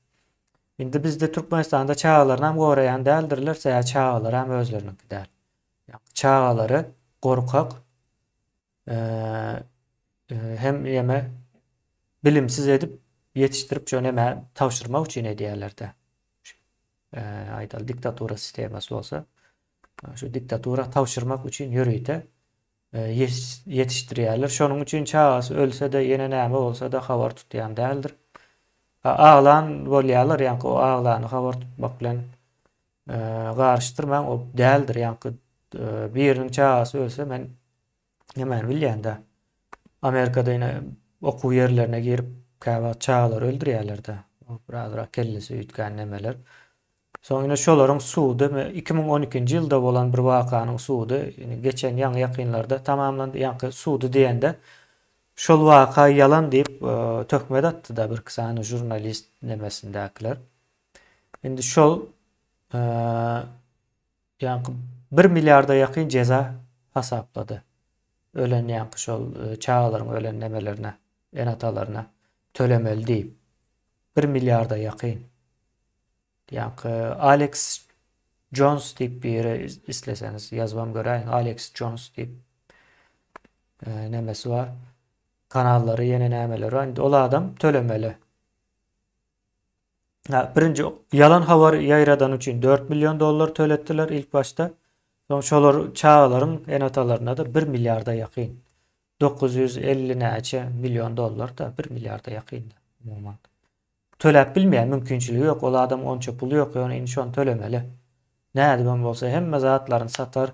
Indi bizde Türkmenistanda çağalar hem goraýan däldirler, säýä çağalar hem özleriniňki däl. Çağalary gorkak, hem yeme bilimsiz edip yetiştirip jöneme tawşyrmak üçin edýärler-de. Aýdal diktatura sistemasy bolsa, şu diktatura tawşyrmak üçin ýörüýde yetiştirýärler. Şonuň üçin çağasy ölse de ýene näme bolsa da habar tutýan däldir. Ağlan bolýarlar, ýanky o ağlany habar tutmak bilen garşdyrmaň o däldir. Ýanky biriniň çağasy ölse men hemen bilýän-de Amerikada ýene okuw ýerlerine girip käbä çağalar öldürýärler-de. O birazrak kellesi üýtgän nemeler. Soňra şolaryň suwdy 2012-nji ýylda bolan bir wakanyň suwdy, geçen ýaňy ýakynlarda tamamlandy. Ýanky suwdy diýende şol waka ýalan diýip töhmet atdy-da bir kysany jurnalist nemesindekiler. Endi şol ýanky 1 milliarda ýakyn ceza hasaplady. Ölen ýanky şol çağalaryň ölen nemelerine, enatalaryna tölemeli diýip 1 milliarda ýakyn. Ýanky Alex Jones diýip bir isleseniz ýazbam göräýin. Alex Jones diýip nemesi var. Kanallary, ýene nämeler var. Ol adam tölemeli. Birinci yalan habar ýaýradan üçin $4 milyon töletdiler ilk başta. Soň şolar çağalaryň enatalaryna da 1 milliarda ýakyn. 950 näçe milyon dollar da 1 milliarda ýakyn. Umuman. Töläp bilmeýän mümkinçiligi ýok. Ol adam onça pul ýok, ýöne şonu tölemeli. Nädibem bolsa hemme zatlaryny satar.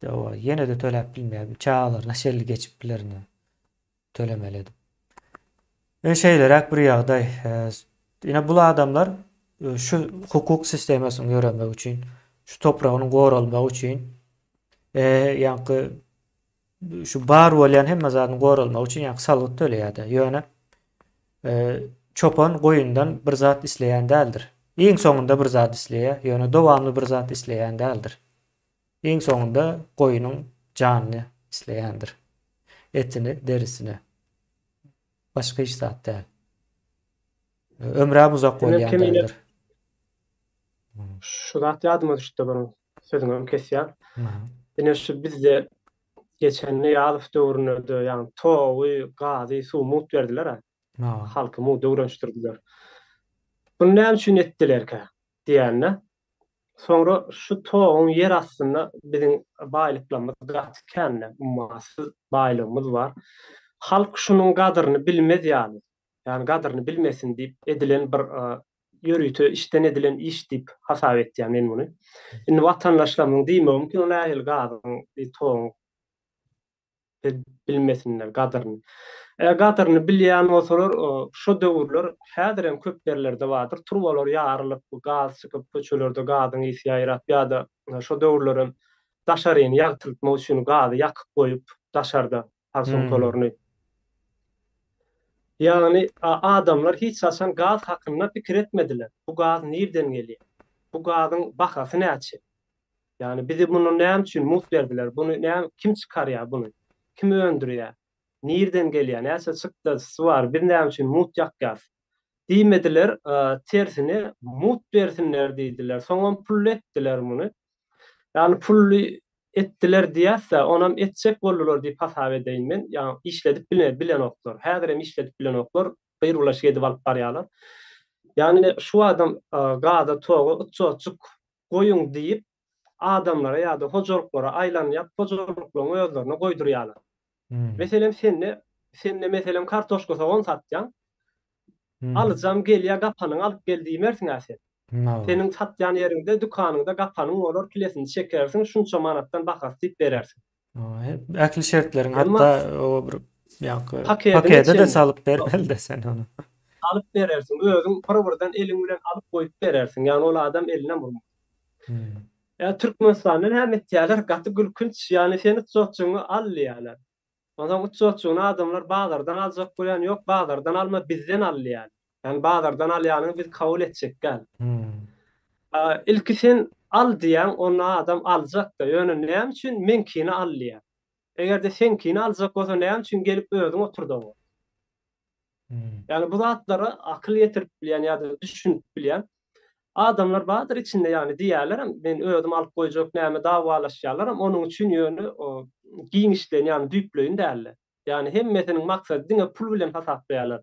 Ýene de töläp bilmeýän çağalaryna şerli geçip bilerini tölemeli. Şeýlerek bir ýagdaý. Ýene bu adamlar şu hukuk sistemasyny öğrenmek üçin, şu toprağının goralmak üçin, ýanky şu bar bolýan hemme zatyny goralmak üçin ýanky salgyt töleýärdi. Ýöne çopan goýundan bir zat isleýän däldir. Iň soňunda bir zat isleýär, ýöne dowamly bir zat isleýän däldir. Iň soňunda goýunyň janyny isleýändir. Etini, derisini. Başka hiç zat däl. Ömrä uzak bolýan däldir. Şu zat ýadyma düşdi bana. Sözüňi kesýär. Ene şu bizde geçen ýalyp döwründe ýani towy, gazy, suw mut berdiler ha. Halky mut öwrenişdirdiler. Bunu näme üçin etdiler-kä diýänne. Sonra şu toňyň ýer astynda biziň baýlyklarymyz gatykänne, ummasy baýlygymyz bar. Halk şunun gadyryny bilmez ýaly. Yani gadyryny bilmesin diýip edilen bir ýörüýte işden edilen iş diýip hasap etýän men muny. Indi watandaşlarymyň diýmegi mümkin nähil gadyryň toň bilmesinler gadyryny. Gadyryny bilýän bolsalar şu döwürler häzir hem köp ýerlerde bardyr. Turbalar ýarylyp gaz çykyp köçelerde gadyň isi ýaýrap ýa-da şu döwürlerim daşaryny ýagtyrmak üçin gazy ýakyp goýup daşarda parsontolarny. Yani adamlar hiç asan gaz hakkında fikir etmediler. Bu gaz nereden gelýär? Bu gazın bahasy näçe? Yani bizi bunu näme üçin mut berdiler? Bunu näme kim çykarýar bunu? Kim öndürýär? Nereden gelýär? Näçe çykdy? Suwar bir näme üçin mut ýakýar? Diýmediler, tersine mut bersinler diýdiler. Soňra pul etdiler bunu. Yani pul etdiler diýärse, onam etjek bolurlar diýip hasap edeýin men. Ýani işledip bilen oklar. Häzir hem işledip bilen oklar gyrulaş edip alyp barýarlar. Yani şu adam gaza togy uçuk goýuň diýip adamlara ýa-da hojalyklara aýlanyp hojalyklaryň özlerine goýdurýarlar. Meselem senne meselem kartoşka soğan satjan. Alyjam gelýär gapanyň alyp geldiği mersin sen. Senin satjan ýerinde dükanyňda gapanyň olur kilesini çekersin, şunça manatdan bahas diýip berersin. Äkli şertleriň hatda o bir ýanky pakete de salyp bermeli sen onu. Alyp berersin, özüň bir-birden eliň bilen alyp goýup berersin. Ýani ol adam eline vurmaz. Türkmenistan'dan hem etýärler gaty gülkünç, yani seni tutjagyňy alýarlar. Ondan tutjagyny adamlar bazardan aljak bolýan ýok, bazardan alma, bizden alýar. Yani bazardan alýanyny biz kabul etjek gal. Hmm. İlki sen al diýen, onu adam aljak da, ýöne näme üçin menkini alýar. Egerde senkini aljak bolsa näme üçin gelip özüň oturdy? Hmm. Yani bu zatlara akıl yetirip bilýän ýa-da düşünip bilýän adamlar badyr içinde, yani diýerler, men özüm alyp goýjak näme dawalaşýarlar, onuň üçin ýöne o giňişden, yani düýpleýin däller. Yani hemmesiniň maksady diňe pul bilen hasaplaýarlar.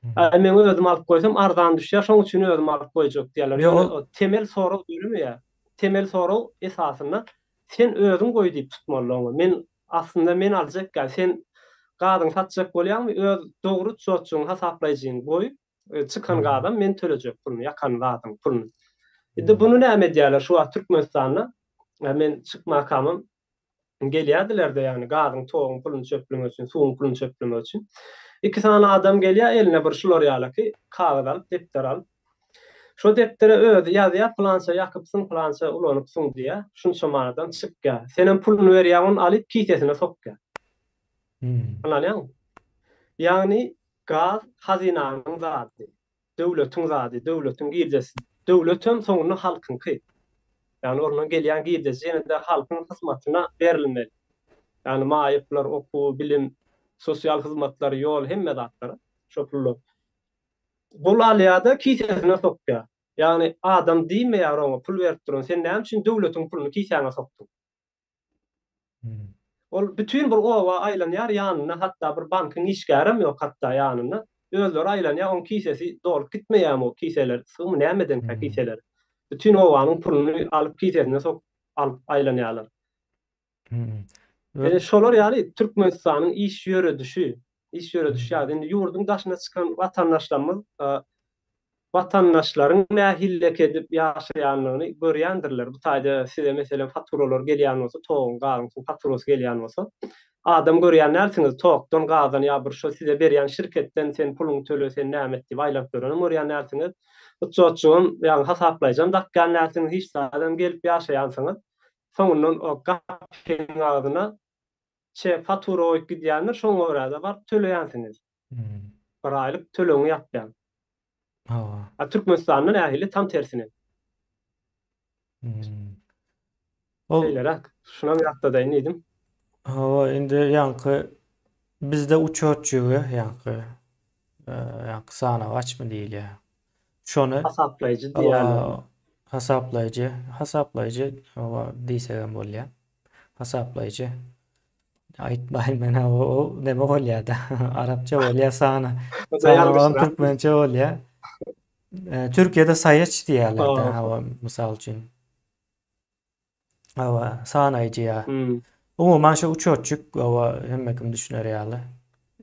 Hmm. Men özüm alyp goýsam arzan düşýär, şoň üçin özüm alyp goýjak diýerler. Ya Ýöne o o temel sorag ýa. Temel sorag esasında sen özüň goý diýip tutmalyň. Men aljak gal, sen gadyň satjak bolýarmy, öz dogry tutjak hasaplaýjyň goý, çıkan Hmm. gadan men төлejek puluny, ýakan gadyň puluny. Indi Hmm. bunu näme diýerler şu wagt Türkmenistanda? Men çykma kamym gelýärdiler-de, yani gadyň togyň puluny çöplemek üçin, suwuň puluny çöplemek üçin. İki tane adam gelýär, eline bir şular ýalyky kagaz alyp, depter alyp. Şo deptere özi ýazýar, plança ýakypsyň, plança ulanypsyň diýe. Şunça manadan çykýar. Senem puluny berýän, alyp kisesine sokýar. Hmm. Anladın? Yani gaz hazinanyň zady, döwletiň zady, döwletiň girjesi. Döwletem soňra halkynky. Yani oradan gelýän girjesi ýene-de halkyň hyzmatyna berilmeli. Yani maýyplar, oku, bilim, sosial hyzmatlar, ýol, hemme zatlar. Şo pullar. Bol alýada kisesine sokýar. Yani adam diýmeýär ona pul berip duran, sen näme üçin döwletiň puluny kisene sokdyň? Hmm. Ol bütün bir owa aýlanýar ýanyna, hatda bir bankyň işgärem ýok hatda ýanyna. Özleri aýlanýar, on kisesi dolup gitmeýärmi o kiseler? Symy nämeden ka Hmm. kiseler? Bütün owanyň puluny alyp kisesine sok, alyp aýlanýarlar. Hmm. Ve Şolar ýaly Türkmenistanyň iş ýöredişi, iş ýöredişi hmm. ýa-da indi ýurdun daşyna çykan watandaşlarymyz, watandaşlaryň nähillek edip ýaşaýanlygyny görýändirler. Bu taýda size meselem faturalar gelýän bolsa, togyň gazyň faturasy gelýän bolsa, adam görýän närsiniz, togdan gazdan ýa bir şo size berýän şirketden sen puluny tölö, sen näme etdi, aýlap görýän görýän närsiniz. Utjatjygym, ýa-ni hasaplaýjam, dakkan närsiniz hiç adam gelip ýaşaýansyňyz. Soňundan o gapyň agyna fatura oýup gidýänler, şoňa görä bar töleýänsiňiz. Hmm. Bir aýlyk töleňi ýapýan. Hawa. Türkmenistanyň ähli tam tersine. Hmm. Ol Şeýlerak, şuna ýatdaýyn edim. hawa indi ýaňky bizde uçotçugy ýaňky ýaňky sanawaç mı diýilýär. Şonu Hasaplayıcı diýerler. hawa hasaplayıcı hawa diýsegem bolýar. Hasaplayıcı aýtmaýyn men o neme bolýar-da. Arapça bolýar sana. O da Sana yanlış bolan lan. türkmençe bolýar. Türkiýede saýaç diýerler-de Aa. hawa mysal üçin. Hawa sanaýjy ýa. Hmm. Umuman şu uçotçuk hawa hemme kim düşüner ýaly.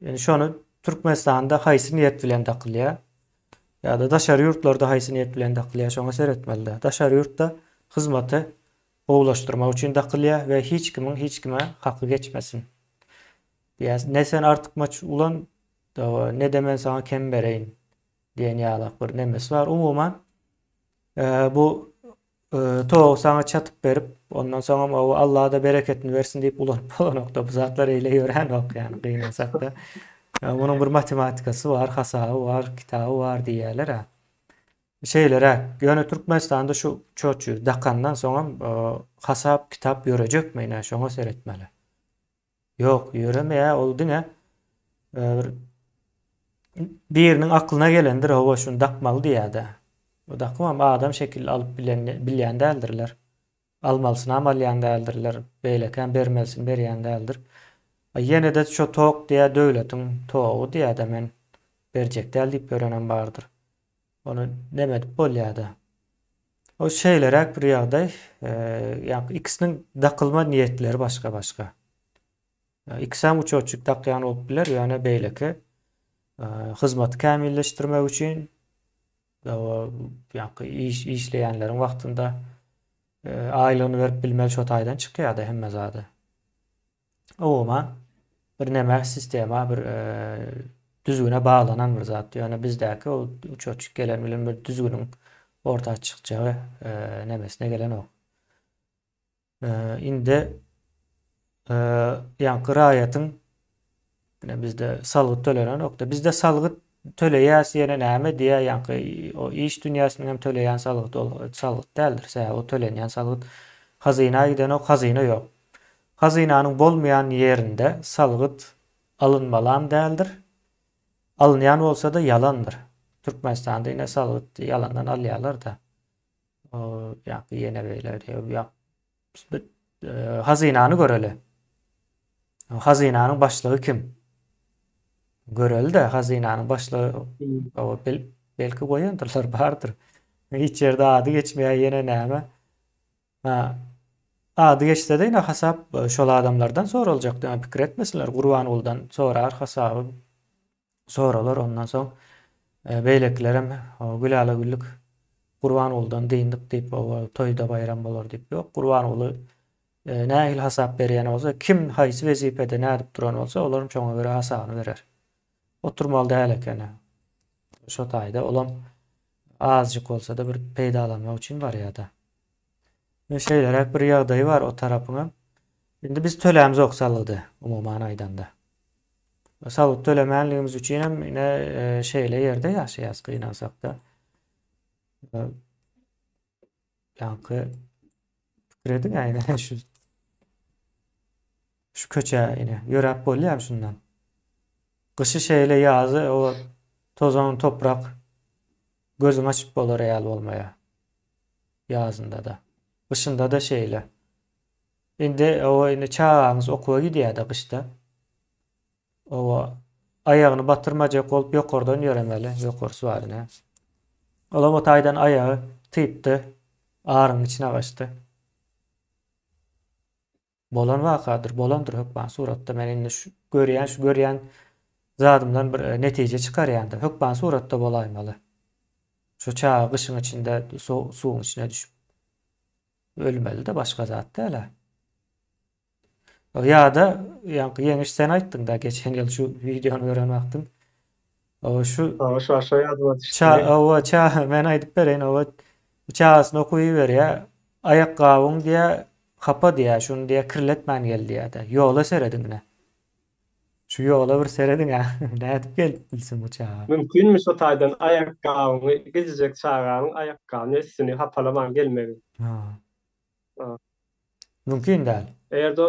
Yani şonu Türkmenistanda haýsy niýet bilen dakylýar. Ya da daşary ýurtlarda haýsy niýet bilen dakylýar, şoňa seretmeli. Daşary ýurtda hyzmaty owlaşdyrmak üçin dakylýar we hiç kime haky geçmesin. Ýa ne sen artykmaç ulan ne de men sana kem bereýin diýen ýaly bir nemesi bar. Umuman bu to sana çatyp berip ondan soňra o Allah da bereketini versin diýip ulanyp bolanokda bu zatlar eýle ýören ok, yani gynansak da. Bunun bir matematikasy bar, hasaby bar, kitaby bar diýerler ha. Şeylere, ýöne Türkmenistanda şu çoçu dakandan soňra hasap kitap ýörejekmi ýa şoňa seretmeli. Ýok, ýöremeýär, ol diňe biriniň aklyna gelendir, hawa şunu dakmaly diýär-de. O dakmam adam şekil alyp bilýän däldirler. Almalysyny amalýan däldirler. Beýleken bermelisin berýän däldir. Ýene de şo tok diýä döwletiň togy diýär-de men berjek däl diýip görenem bardyr. Onu demedip bolýar-da. O şeylerek bir ýagdaý, ýa ikisiniň dakylma niýetleri başga-başga. İkisem uçotçuk dakyan bolup biler, ýöne beýleki hyzmaty kämilleşdirmek üçin ýa-ni işleýänleriň wagtynda aýlygyny berip bilmeli şo taýdan çykýar-da hemme zady. Umuman bir neme sistema bir düzgüne bağlanan bir zat. Yani bizdeki o uçotçuk gelen bilen bir düzgünün orta çıkacağı nemesine gelen o. Inde yani raýatyň bizde salgyt töleýän nokta. Bizde salgyt töleýäs ýene näme diýä ýa-ni o iş dünýäsiniň hem töleýän salgyt däldir. O tölenýän salgyt hazyna giden ok hazyna ýok. Hazynanyň bolmaýan ýerinde salgyt alınmalan däldir. Alınýan bolsa da yalandır. Türkmenistanda ine salgyt yalandan alýarlar da. O ýa-ni ýene beýle ýa hazynany göreli. Hazynanyň başlygy kim? Göreli de hazynanyň başlygy o belki goýandyrlar bardyr. Hiç ýerde ady geçmeýär ýene näme? Ha, ady geçse de ine hasap şol adamlardan sorulacak diýip pikir etmesinler. Gurbanyňdan sorar hasaby soralar ondan soň beýleklerem gülala güllük Gurbanyňdan diýindik diýip o toýda bayram bolar diýip ýok. Gurbanyňly nähil hasap berýän bolsa, kim haýsy wezipede nädip duran bolsa, olaryň çoňa göre hasabyny berer. Oturmaly däl eken. Şo taýda olam azjyk bolsa da bir peýdalanmak üçin bar ýa-da. Şeýlerek bir ýagdaý bar o tarapyňa. Indi biz tölämiz ok salgydy umumyň aýdanda. Salgyt tölemänligimiz üçin hem ine şeýle ýerde ýaşaýas gynansak da. Ýa-ni pikirediň ýa-ni şu köçe ine ýörap bolýar şundan. Kışı şeýle ýazy o tozan toprak gözüň açyp bolar ýaly bolmaýa. Ýazynda da. Kışynda da şeýle. Indi o ine çağaňyz okuwa gidýär-de kışda. O ayagyny batyrmajak bolup ýokardan ýöremeli, ýokar suwalyna. Olam o taýdan ayagy typdy, aryň içine gaçdy. Bolan wakadyr, bolandyr hökman suratda men indi şu görýän zadymdan bir netije çykarýandy. Hökman suratda bolaýmaly. Şu çağa kışın içinde suwun içine düşüp ölmeli de başga zat däl. Ýa-da ýa-ni ýeňiş sen aýtdyň da geçen ýyl şu videonu gören wagtym. O şu Şu ýadyma düşdi. men aýdyp bereýin o çağasyny okuýy berýär. Ayaqqabyň diýä hapa diýä şunu diýä kirletmän geldi ýa-da. Ýola serediňne. Şu ýola bir serediň ha. Nädip gelip bilsin bu çağa. Mümkinmi şu taýdan ayaqqabyny gezejek çağanyň ayaqqabyny üstüni hapalaman gelmegi? Ha. Ha. Mümkin däl. Eger de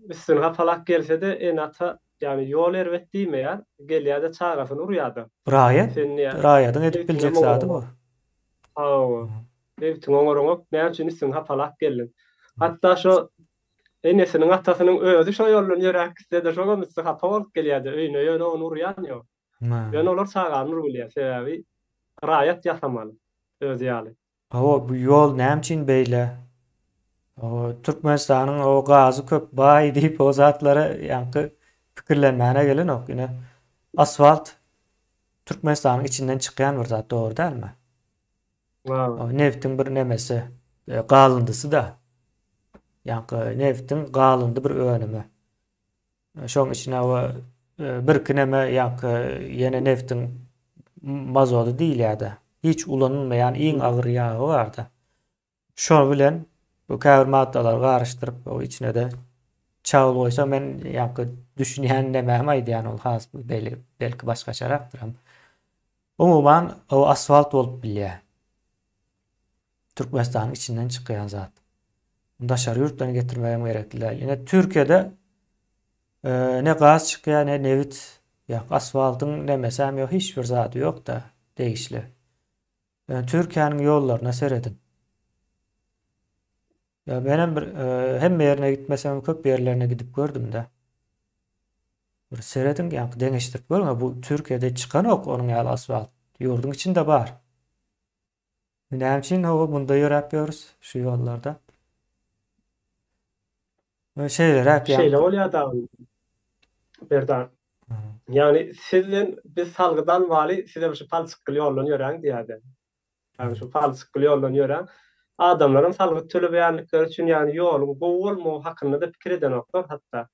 üstüni hapalak gelse de en ata yani ýol erwet diýmeýär, gelýär-de çağasyny urýardy. Raýadyň edip biljek zady bu. Ha. Devtiň oňoraňok näme üçin üstüni hapalak geldin. Hatta şu enesiniň atasynyň özü şo ýoldan ýörek istedi, şoga mysy hapa bolup gelýärdi. Öýüne ýöne onu urýan ýok. Ýöne olar çağany urýar, sebäbi raýat ýasamaly öz ýaly. Bu ýol näme üçin beýle? O Türkmenistanyň o gazy köp baý diýip o zatlary ýa-ni pikirlenmäne gelen ok. Ine asfalt Türkmenistanyň içinden çykýan bir zat, dogry dälmi? O neftiň bir nemesi, galındysy da. Ýa-ni neftiň galyndy bir önümi. Şoň içine o bir kineme ýa-ni ýene neftiň mazoty diýilýär-de. Hiç ulanylmaýan iň agyr ýagy bar-da. Şo bilen bu käbir maddalar garaşdyryp o içine de çağıl goýsa men ýa-ni düşünýän näme aýdýan ol has belki başgaçarakdyr. Umumyň o asfalt bolup bilýär. Türkmenistanyň içinden çykýan zat. Daşary ýurtdan getirmegem gerekliler. Ýene Türkiýede ne gaz çykýar ne nevit ýa asfaltyň nemesem ýok, hiç bir zat ýok da değişli. Türkiýanyň ýollaryna seredin. Ya benim bir hemme ýerine gitmesem köp ýerlerine gidip gördüm de. Bir seredin ýa-ni deňeşdirip görme bu Türkiýede çykan ok onuň ýaly asfalt. Ýurdun içinde bar. Näme üçin bunda ýörap ýörüs şu ýollarda? Şeýle bolýar-da. Berdan. Yani sizin biz salgydan wali size şu palçyk ýoldan ýören diýärdi. Yani şu palçyk ýoldan ýören adamlaryň salgy tölebeýänlikleri üçin yani ýoluň gowulmagy hakynda da pikir eden oklar hatda.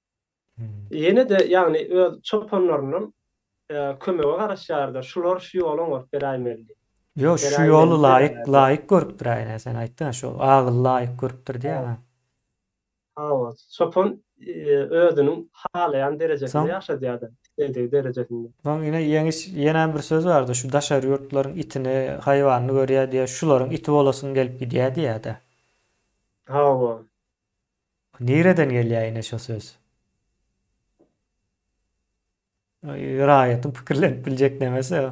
Ýene de yani öz çopanlarynyň kömegi garaşýardy. Şular şu ýoluň beräýmeldi. Yo şu ýolu laýyk görüp durýar sen aýtdyň şu agyl laýyk görüpdir diýär. Hawa. Sopon özünün halayan derejesinde Son, ýaşady ýa-da istediği derejesinde. son yine yenen bir söz vardı. Şu daşar yurtların itini, hayvanını görýär diye, şularyň iti bolasyn gelip gidýär diýär-de. Hawa. Nereden gelýär ine şo söz? Raýatyň pikirlenip biljek demese,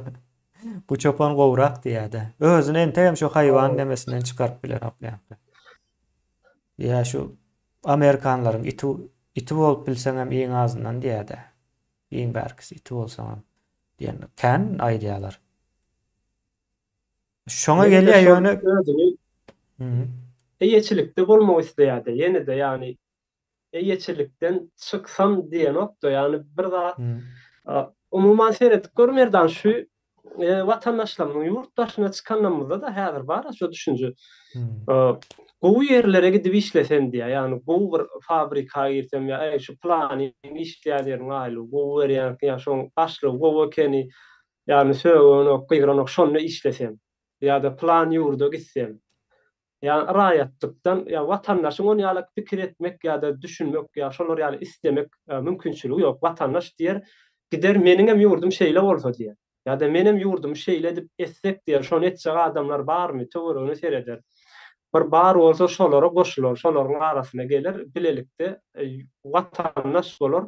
bu çopan gowrak diýär-de. Özüne entegem şo haywan Hawa. demesinden çıkarıp biler akýanky. Ya şu Amerikanlaryň iti bolup bilseň hem iň azyndan diýär-de. Iň bärkisi iti bolsaň diýen kän aýdýalar. Şoňa Ýene de gelýär şol ýöne. özüni Hı. eýeçilikde bolmak isleýärdi. Ýene de ýani eýeçilikden çyksam diýen okda ýani bir zat Hı. umuman seredip görmerden şu vatandaşlarymyň ýurtdaşyna çykandymyzda da häzir bar şu düşünje. Hı. Gowy ýerlere gidip işlesem diýär. Ýani gowy bir fabrika girsem ýa şu plany işleýärlerin aýly gowy ýa ýa şoň başly gowy keni ýani söwüni gygrany şonu işlesem ýa-da plan ýurda gitsem. Ýani raýatlykdan ýa watandaşyň onu ýaly pikir etmek ýa-da düşünmek ýa şolar ýaly istemek mümkinçiligi ýok. Watandaş diýer, gider meniň hem ýurdum şeýle bolsa diýer. Ýa-da menem ýurdum şeýle edip etsek diýer. Şonu etjek adamlar barmy? Töweregini sereder. Bir bar bolsa şolara goşular, şolaryň arasyna gelir, bilelikde watandaş bolar,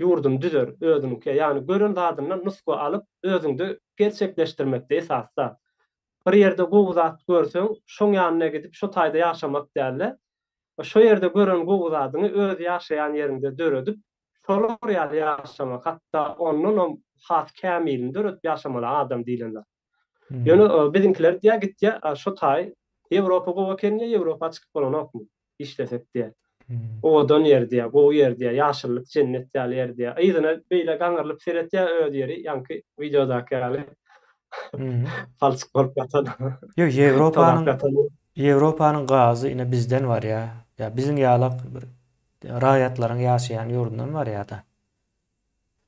ýurdum düzer, özüňki ýani gören zadyndan nusku alyp özüňde gerçekleşdirmekde esasda. Bir ýerde gowy zat görseň, şoň ýanyna gidip şo taýda ýaşamak dälle. Şo ýerde gören gowy zadyny öz ýaşaýan ýerinde döredip, şolar ýaly ýaşamak, hatda onuň has kämilini döredip ýaşamaly adam diýlenler. Hı. Ýöne bizimkiler diýär gitýär, şo taý Ýewropa gowy kenýe, Ýewropa çykyp bolanokmy? İşlesek diýär. Hı. Odan yer diýär, gowy yer diýär, ýaşyllyk, cennet ýaly yer diýär. Ýygyna beýle gaňrylyp seretýär öz ýeri, ýanky videodaky ýaly Hı. palçyk bolup ýatan. Yo Todak Ýewropanyň ýatan. Ýewropanyň gazy ine bizden var ýa. Ya biziň ýalak bir raýatlaryň ýaşaýan ýurdundan var ýa-da.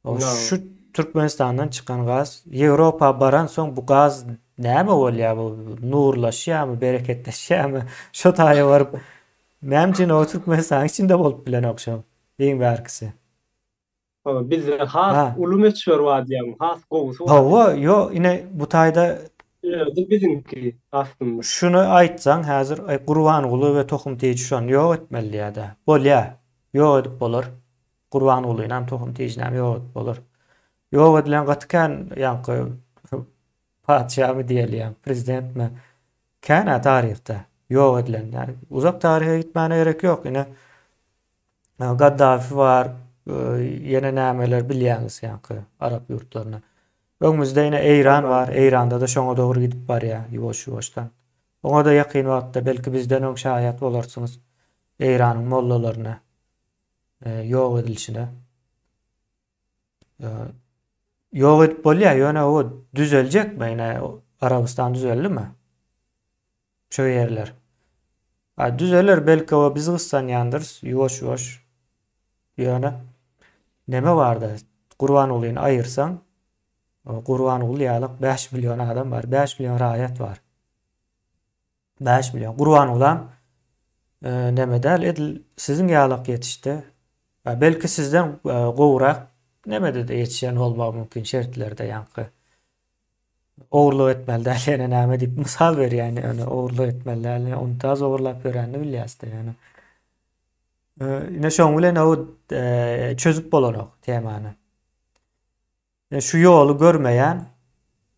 O No. şu Türkmenistandan çıkan gaz Ýewropa baran soň bu gaz näme bolýar bu? Nurlaşýarmy, bereketleşýärmi? Şo taýa baryp nämçin o Türkmenistan içinde bolup bilen okşam. Iň bärkisi. Bizde Ha. has ulumeçber var diýär, has gowusy var. Hawa yo ine bu taýda Özü bizimki aslında. şunu aýtsaň häzir Gurbanyguly we tohum teýiji şonu ýok etmeli ýa-da. Bolýar. Ýok edip bolar. Gurbanyguly nam tohum teýijinam ýok edip bolar. Ýok edilen gatkan ýanky padşahmy diýelýär, prezidentmi? Käna taryhda ýok edilen. Yani uzak taryha gitmäne gerek ýok. Ine Gaddafi var, ýene nämeler bilýäňiz ýanky Arap ýurtlaryna. Öňümizde ine Eýran var. Eýranda da şoňa dogry gidip barýar ýuwaş-ýuwaşdan. Oňa da ýakyn wagtda belki bizden öň şahyat bolarsyňyz Eýranyň mollalaryna ýok edilişine. Ýok edip bolýar, ýöne o düzeljekmi? Ine Arabistan düzeldimi? Şo ýerler. Düzeler belki o biz gyssan ýandyr ýuwaş-ýuwaş. Ýöne neme barda? Gurbanygulyny aýyrsaň, Gurbanyguly ýalyk 5 milyon adam bar, 5 milyon raýat bar. 5 milyon. Gurbanygulam neme däl edil siziň ýalyk ýetişdi. Belki sizden gowrak nemede de ýetişen bolmak mümkin şertlerde ýanky. Owurluk etmeli däl ýene näme diýip mysal berýär ýani owurluk etmeli däl onu taz owurlap berenni bilýärsiz ýani. Ine şoň bilen o çözüp bolanok temany. Şu ýolu görmeýän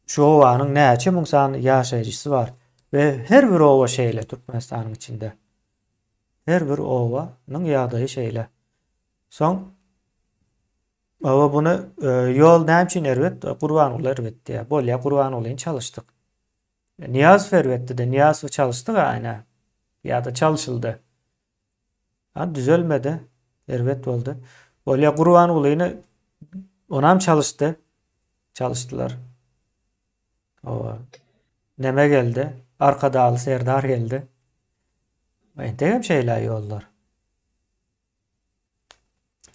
şu owanyň näçe müň sany ýaşaýjysy bar we her bir owa şeýle Türkmenistanyň içinde. Her bir owanyň ýagdaýy şeýle. Soň awa bunu ýol näçin erwet? Gurbanyguly erwetdi. Bolýa Gurbanygulyň çalışdyk. Niyaz ferwetdi de Niyaz çalışdyk aýna. Ýa-da çalışyldy. Düzelmedi. Erwet boldy. Bolýa Gurbanygulyny onam çalışdy. Çalışdylar. Owa neme geldi? Arkadaly Serdar geldi. Entegem şeýle ýollar.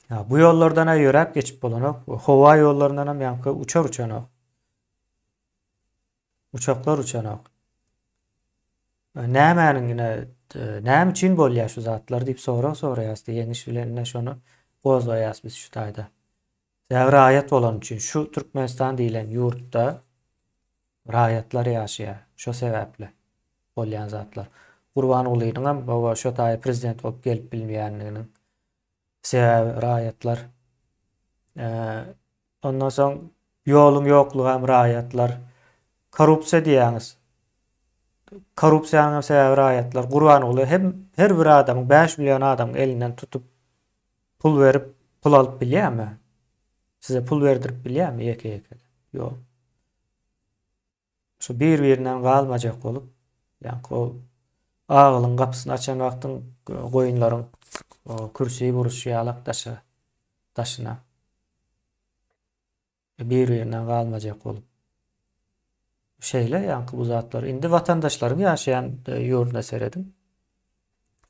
Ya bu yollardan ýörep geçip bolanok. Howa ýollaryndan hem ýanky uçar uçanok. Uçaklar uçanok. Nämäniň ine näme üçin bolýar şu zatlar diýip soraýas ýeňiş bilenine şonu gozlaýas biz şu taýda. Raýat bolan üçin şu Türkmenistan diýilen ýurtda raýatlar ýaşaýar. Şo sebäple bolýan zatlar. Gurban Ulynyň baba şo taý prezident bolup gelip bilmeýänliginiň sebäbi raýatlar. Ondan soň ýoluň ýoklugy hem raýatlar. Korrupsiýa diýäňiz. Korrupsiýanyň sebäbi raýatlar. Gurban Uly her bir adamyň 5 milyon adamyň elinden tutup pul berip pul alyp bilýärmi? Size pul berdirip bilýärmi ýeke-ýeke? Ýok. Şu bir-birinden galmajak bolup, ýani o agylyň gapysyny açan wagtyň goýunlaryň kürsiyi buruşýarlak taşyna. Bir-birinden galmajak bolup. Şeýle ýani bu zatlar indi watandaşlaryň ýaşaýan ýurtuna seredim.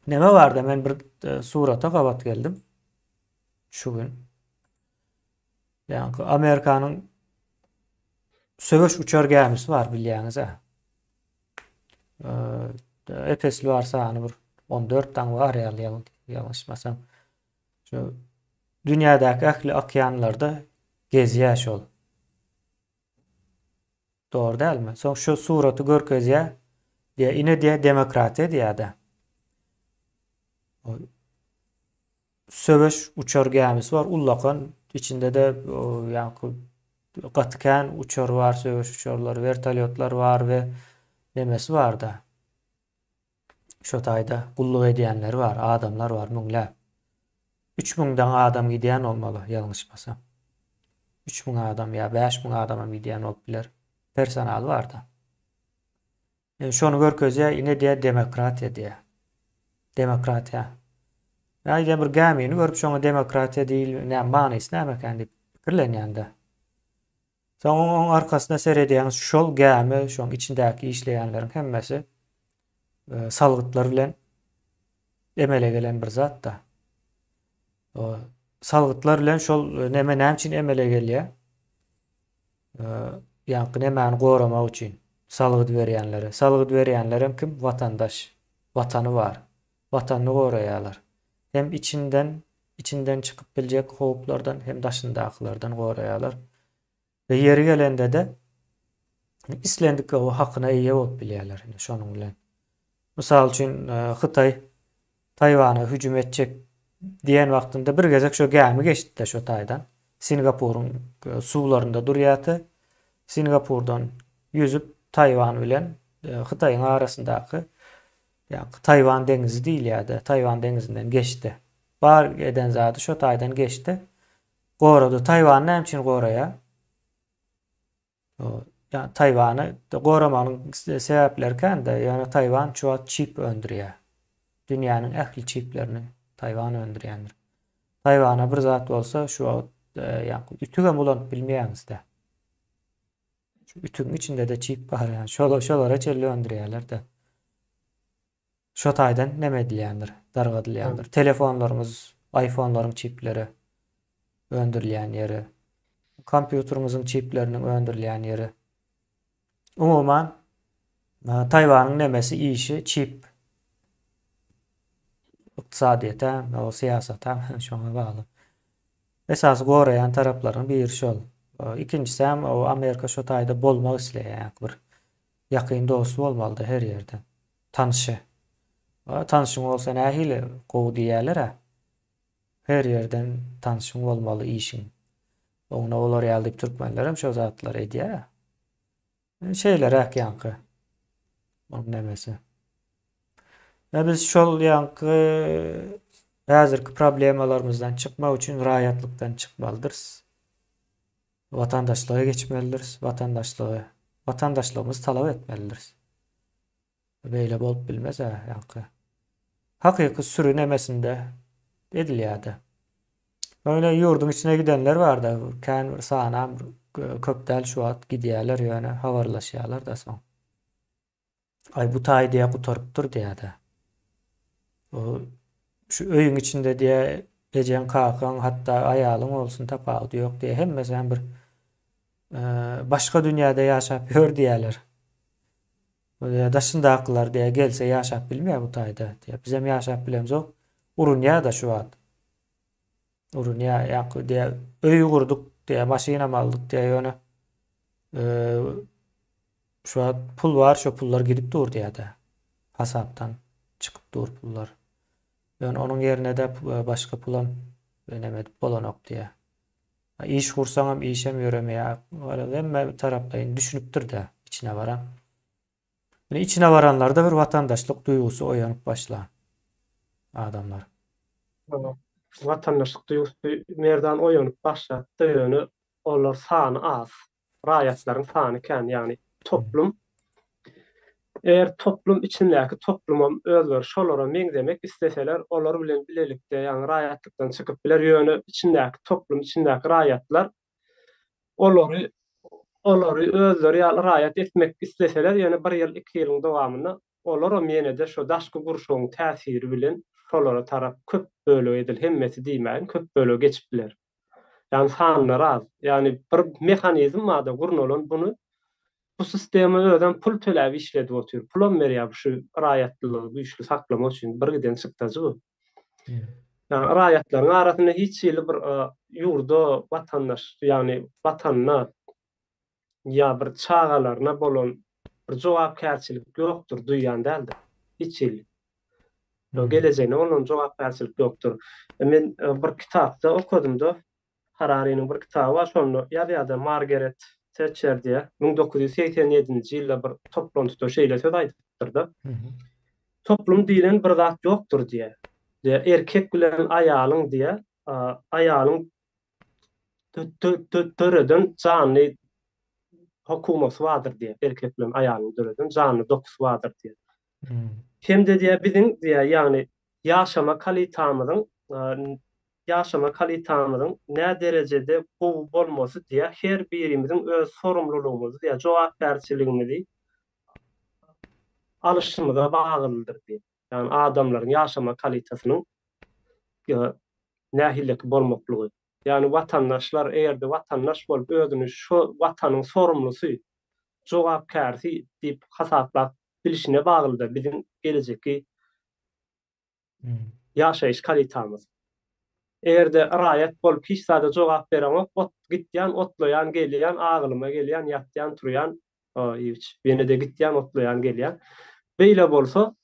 Neme barda men bir surata gabat geldim. Şu gün. Yani Amerikanyň söwüş uçar gemisi var bilýäňiz ha. Epesli var sany bir 14 taň var ýalňyşmasam. Şu dünýädäki ähli okeanlarda gezýär şol. Doğru dälmi? Soň şu suraty görkezýär. Ine diýe demokratiýa diýär-de. Söwüş uçar gemisi var. Ullakan içinde de ýani gatken uçar var, söwüş uçarlar, vertolyotlar var we nemesi var da. Şo taýda gulluk edýänler var, adamlar var müňläp. 3000 adam gidýän bolmaly ýalňyşmasam. 3000 adam ýa 5000 adam gidýän bolup biler. Personal var da. Şonu görkezýär, ine diýe demokratiýa diýe. Demokratiýa. Ýa-da bir gemini görüp şoňa demokratiýa diýil, näme manysi näme ekan diýip pikirlenýände. Soň onuň arkasyna seredýäňiz şol gemi, şoň içindäki işleýänleriň hemmesi salgytlar bilen emele gelen bir zat da. O salgytlar bilen şol näme üçin emele gelýär? Ýani nämäni goramak üçin salgyt berýänleri. Salgyt berýänler kim? Watandaş. Watany var. Watanyny goraýarlar. Hem içinden çıkıp biljek howplardan hem daşyndakylardan goraýarlar. Ve yeri gelende de islendik o hakyna eýe bolup bilýärler. Şonuň bilen. Mysal üçin Hytaý Taýwany hüjüm etjek diýen wagtynda bir gezek şo gemi geçdi şo taýdan. Singapuryň suwlarynda durýardy. Singapurdan yüzüp Taýwan bilen Hytaýyň arasyndaky ýani Taýwan deňizi diýilýärdi. Taýwan deňizinden geçdi. Bar eden zady şo taýdan geçdi. Gorady. Taýwan näme üçin goraýar? Yani Taýwany goramanyň sebäpleri de yani Taýwan çoğat çip öndürýär. Dünýäniň ähli çiplerini Taýwan öndürýändir. Taýwana bir zat bolsa şu yani ütüge bulan bilmeýäňizde. Şu ütüň içinde de çip bar yani şolara çelle öndürýärler de. Şo taýdan näme edilýändir? Dargadylýandyr. Telefonlarymyz, iPhone'laryň çipleri öndürilýän ýeri. Kompýuterimiziň çipleriniň öndürilýän ýeri. Umuman Taýwanyň nemesi işi çip. Iqtisadiýata, o siýasata şoňa bagly. Esas goraýan taraplaryň biri şol. İkincisi hem o Amerika şo taýda bolmak isleýär bir ýakyn dosty bolmaly her ýerden. Tanışı. Tanışyň bolsa nähili gowy diýerler. Her ýerden tanışyň bolmaly işiň. Oňa olar ýalyp türkmenler hem şo zatlar edýär. Şeyler ýanky. Onuň nemesi. Biz şol ýanky häzirki problemalarymyzdan çykmak üçin raýatlykdan çykmalydyrs. Vatandaşlyğa geçmelidirs. Vatandaşlygymyzy talap etmelidirs. Beýle bolup bilmez ýanky. Hakyky sürü nemesinde edilýärdi. Öyle ýurdun içine gidenler var da kän bir sanam köpdäl şu at gidýärler ýöne habarlaşýarlar da soň. Ay bu taý diýe gutarıpdyr diýärdi. O şu öýüň içinde diýe ejen kakan hatta aýalyň bolsun tapagy ýok diýe hemmesi hem bir başga dünýäde ýaşap ýör diýerler. Daşındaklar diye gelse yaşap bilmiyor bu tayda diye. Bizim yaşap bilemiz o. Urunya da şu an. Urunya yak diye öy kurduk diye maşina mı aldık diye yani şu an pul var şu pullar gidip dur diye de hasaptan çıkıp dur pullar. Yani onun yerine de başka pulan önemet bolanok diye. İş kursanam işem yöremeye öyle demme taraflayın düşünüptür de içine varan. Yani içine varanlarda bir vatandaşlık duygusu uyanıp başlar adamlar. Ama vatandaşlık duygusu merdan oýanyp başlatdy ýöne olar sany az. Raýatlaryň sany kän, ýani toplum eger toplum içindäki toplumam özleri şolara meňzemek isteseler olar bilen bilelikde ýani raýatlykdan çykyp biler ýöne içindäki toplum içindäki raýatlar olary olary özleri ýaly raýat etmek isteseler ýöne 1 ýyl 2 ýylyň dowamyny olaram ýene-de şo daşky gurşugyň täsiri bilen şolara tarap köp bölegi edil hemmeti diýmäň köp bölegi geçip biler. Ýani sanlar az. Ýani bir mehanizm bada gurnulan bunu bu sistemi öden pul töläbi işledip otur. Pulam berýär şu raýatlylygy güýçli saklamak üçin bir giden çykdagy bu. Hmm. Yani raýatlaryň arasynda hiç ýyly bir ýurda watandaş ýani watanyna ýa bir çağalaryna bolan bir jogapkärçilik ýokdur duýýan däldi. Hiç ýyly. Hmm. Geleceğine onun jogapkärçilik ýokdur. Men bir kitapda okudum-da Harari'nin bir kitabı var. Şonu ýa-da Margaret Thatcher diye 1987-nji ýylda bir toplantyda şeýle söz aýdypdyr-da. Toplum diýilen bir zat ýokdur diye. Erkek bilen aýalyň diye aýalyň töreden jany hokumasy bardyr diye. Erkek bilen aýalyň töreden jany dokusy bardyr diye. Hem de diye biziň diye ýani ýaşama kalitamynyň nä derejede bu bolmasy diye her birimiziň öz sorumlulugymyzy diye jogapkärçiligimizi alışymyza baglydyr diye. Yani adamlaryň ýaşama kalitasynyň nähilleki bolmaklygy. Yani watandaşlar egerde watandaş bolup özüni şu watanyň sorumlusy, jogapkärsi diýip hasaplap bilişine baglydyr biziň geleceki ýaşaýyş kalitamyz. Egerde raýat bolup hiç sada jogap beremok, gitýän, otlaýan, gelýän, agylyma gelýän, ýatýan, turýan, hiç beni de gitýän, otlaýan, gelýän. Beýle bolsa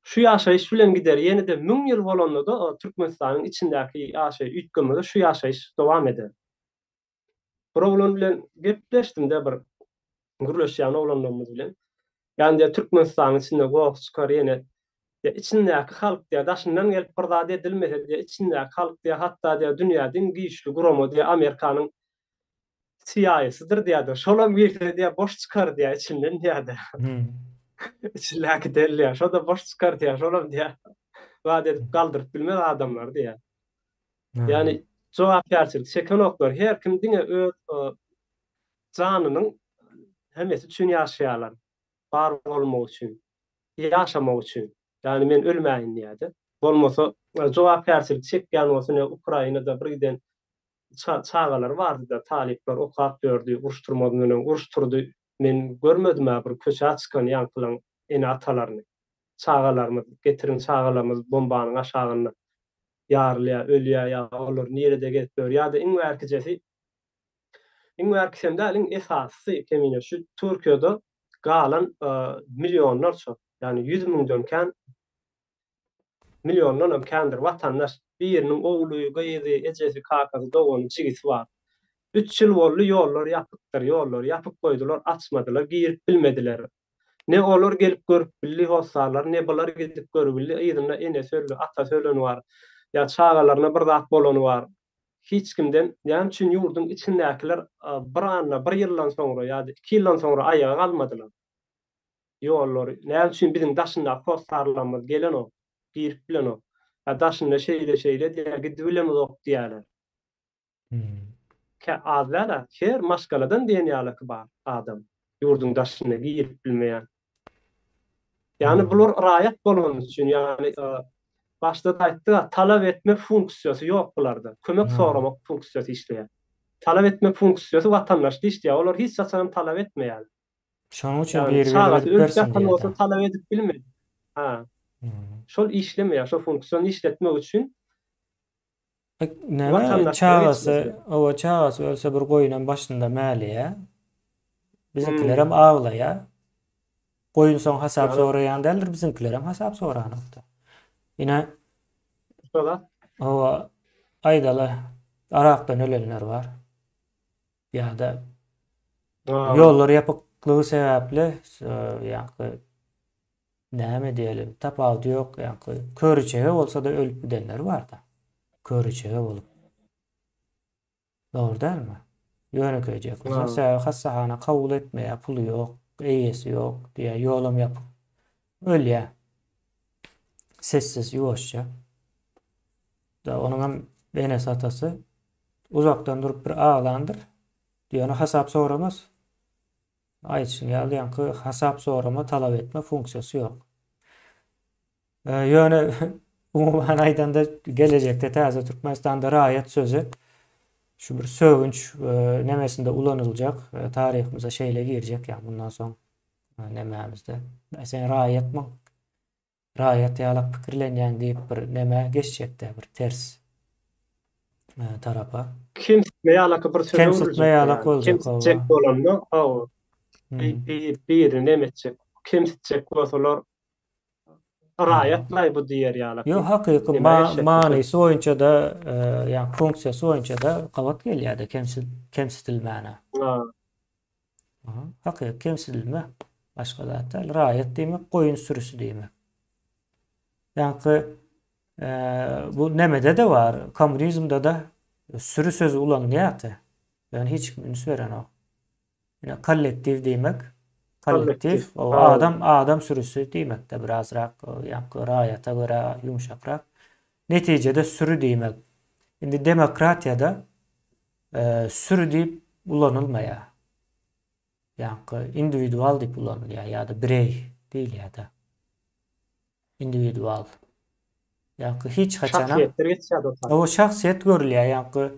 şu ýaşaýyş bilen gider. Ýene-de 1000 ýyl bolanda da Türkmenistanyň içindäki ýaşaýyş üýtgemede şu ýaşaýyş dowam eder. Bir oglan bilen gepleşdim-de bir gürleşýän oglanlarymyz bilen. Ýani Türkmenistanyň içinde gowy çykar ýene içindäki halk diýe daşyndan gelip bir zat edilmese diýe içindäki halk diýe hatda diýe dünýäden güýçli gurama diýe Amerikanyň CIA-sydyr diýe. Şolam birde diýe boş çykar diýe içinden diýe. İçindäki delli şo da boş çykar diýe. Şolam diýe zat edip galdyryp bilmez adamlar diýe. Ýani jogapkärçilik çekenoklar her kim diňe öz janynyň hemesi üçin ýaşaýarlar. Bar bolmak üçin, ýaşamak üçin. Yani men ölmäýin diýdi. Bolmasa jogapkärçilik çekýän bolsa Ukrainada bir giden çağalar bardy da talipler okap gördü, uruşturmadan öňe uruşturdy. Men görmedim bir köçe çykan ýankylan ene atalaryny. Çağalarymyz getirin çağalarymyz bombanyň aşagyna ýarylýar, ölýär ýa olar nerede getýär ýa-da iň wärkijesi iň wärkisem däliň esasy kemine şu Türkiýede galan milyonlarça yani 100 miňden kän milyonlarym kändir watandaş biriniň ogluy, gyzy, ejesi, kakasy, dogany, çigisi bar. 3 ýyl boldy ýollar ýapypdyr, ýollar ýapyp goýdular, açmadylar, girip bilmediler. Ne olar gelip görüp billi hossalar, ne bular gidip görüp billi, ýygyna ene söýle, ata söýleni bar. Ya çağalaryna bir zat bolany bar. Hiç kimden, ýani üçin ýurdun içindäkiler bir anla, bir ýyldan soňra ýa-da 2 ýyldan soňra aýaga galmadylar. Ýollar, näme üçin biziň daşynda postarlarymyz gelen o, girip bilen o. Daşynda şeýle diýär, gidip bilemok diýerler. Azlara her maşgaladan diýen ýalyky bar adam. Ýurdun daşyna girip bilmeýän. Yani bular raýat bolan üçin yani başda aýtdy, talap etme funksiýasy ýok bularda. Kömek soramak funksiýasy işleýär. Talap etme funksiýasy watandaşda işleýär. Olar hiç saçan talap etmeýär. Şonuň üçin Yani bir çağatı edip ölüp bersin ýatan diýede. bolsa talap edip bilmedi. Ha, Hmm. şol işlemeýär, şol funksiýony işletmek üçin Näme watandaşlara geçmesi çağası, gerek. o çağası ölse bir goýunan başynda mäliýe. Bizimkiler hem Hmm. ağlaya. Goýun soň hasap Ana, soraýan däldir, bizimkiler hem hasap soranokda. Ine şola. o aýdala arakdan ölenler var. Ýa-da Ha, ýollar ýapyklygy sebäpli ýa-ni näme diýelim, tapawdy ýok, ýa-ni körüçege bolsa da ölüp gidenler bar da. Körüçege bolup. Dogry dälmi? Ýönekeýjek bolsa, ha. sebäbi hassahana kabul etmeýär, puly ýok, eýesi ýok diýe ýolum ýapyp ölýär. Sessiz, ýuwaşça. Da onuň hem enes atasy uzakdan durup bir ağlandyr. Diýeni hasap soramaz. Aýtşyň ýaly hasap sorama talap etme funksiyasy ýok. Ýöne umuman aýdanda gelecekde täze Türkmenistanda raýat sözi şu bir sövünç nemesinde ulanıljak, tarihimize şeýle girjek ýa bundan soň nememizde. Sen raýatmy? Raýat ýalak pikirlenýän diýip bir neme geçjekde bir ters tarapa. Kemsitmeye alakalı bir söze Kemsitme vurulacak ýalak yani. boljak Kemsitecek oba. olanla o Hmm. birini emetjek. Kemsitecek bolsalar Ha. raýatlaý bu diýer ýalak. Yo hakyky Nime eşek bu söz. manysy boýunça da ýa funksiyasy boýunça da gabat gelýärdi kemsitilmäne. Ha, Aha, hakyky kemsitilme başga zat däl. Raýat diýmek goýun sürüsü diýmek. Ýa-ni bu nemede de var. Komünizmde de sürü sözü ulanýardy. Yani hiç kim üns beren ok. Ýa kollektiv diýmek. Kollektiv o Ha, adam sürüsü diýmek de birazrak ýa-ni raýata görä ýumşakrak. Netijede sürü diýmek. Indi demokratiýada sürü diýip ulanylmaýar. Ýa-ni individual diýip ulanylýar ýa-da birey diýilýär-de. Individual. Ýa-ni hiç haçana şahsiýetler geçýär o o şahsiýet görülýär. Ýa-ni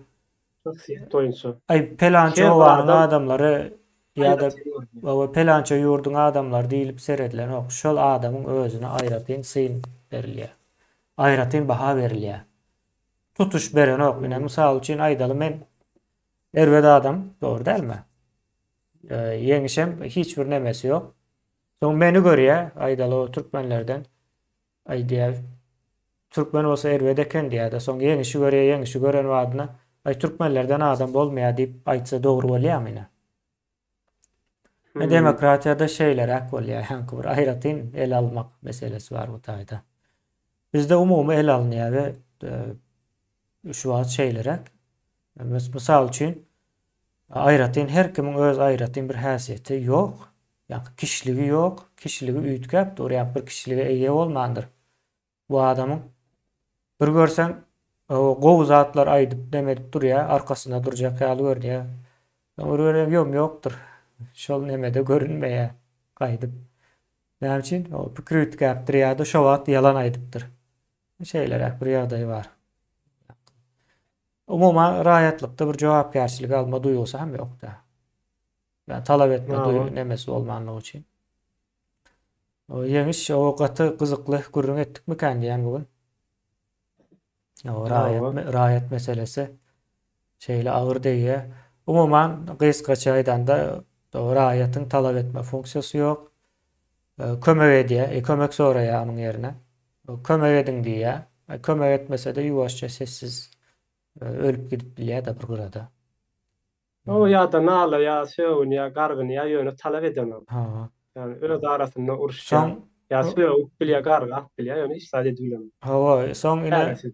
şahsiýet doýunçy. pelança Her bir owanyň adam adamlary ýa-da aýratýar. o pelança ýurdun adamlary diýilip seredilen ok. Şol adamyň özüne aýratyn syn berilýär. Aýratyn baha berilýär. Tutuş beren ok. Mine mysal üçin aýdaly men erwede adam, dogry dälmi? Yeňişem hiç bir nemesi ýok. Soň meni görýär, aýdaly o türkmenlerden aýdýar. Türkmen olsa erwede eken diýär. Soň yeňişi görýär, yeňişi gören wadyna ay türkmenlerden adam bolmaýar diýip aýtsa dogry bolýarmy ine? Demokratiýada şeýlerek bolýar. Ýa-ni bir aýratyn el almak meselesi bar bu taýda. Bizde umumy el alynýar we şu wagt şeýlerek. Mysal üçin aýratyn her kimiň öz aýratyn bir häsiýeti ýok. Ýa-ni kişiligi ýok. Kişiligi üýtgäp dur ýa bir kişilige eýe bolmandyr. Bu adamyň bir görsen o gowy zatlar aýdyp demedip durýar, arkasynda durjak ýaly görnýär. Görýärem ýokdur. Şol nemede görünmeýär gaýdyp. Näme üçin? O pikir üýtgäpdir ýa-da şo wagt ýalan aýdypdyr. Şeýlerek bir ýagdaý bar. Umuman raýatlykda bir jogapkärçilik alma duýgusy hem ýok da. Yani talap etme Ha, nemesi bolmanlygy üçin. O yeňiş o gaty gyzykly gürrüň etdik miken diýen bugün. O raýat meselesi şeýle agyr diýe. Umuman gysgaça aýdanda raýatyň talap etme funksiyasy ýok. Kömek edýär, kömek soraýar onuň ýerine. Kömek ediň diýär. Kömek etmese de ýuwaşça sessiz ölüp gidip bilýär da bir gyrada. o ýa-da nala ýa söwün ýa gargyn ýa ýöne talap edenler. Ha. Yani öz arasynda uruşýar. Soň Ýa söwüp bilýär, garga bilýär, ýöne istifade edilýär. soň ine Häzir.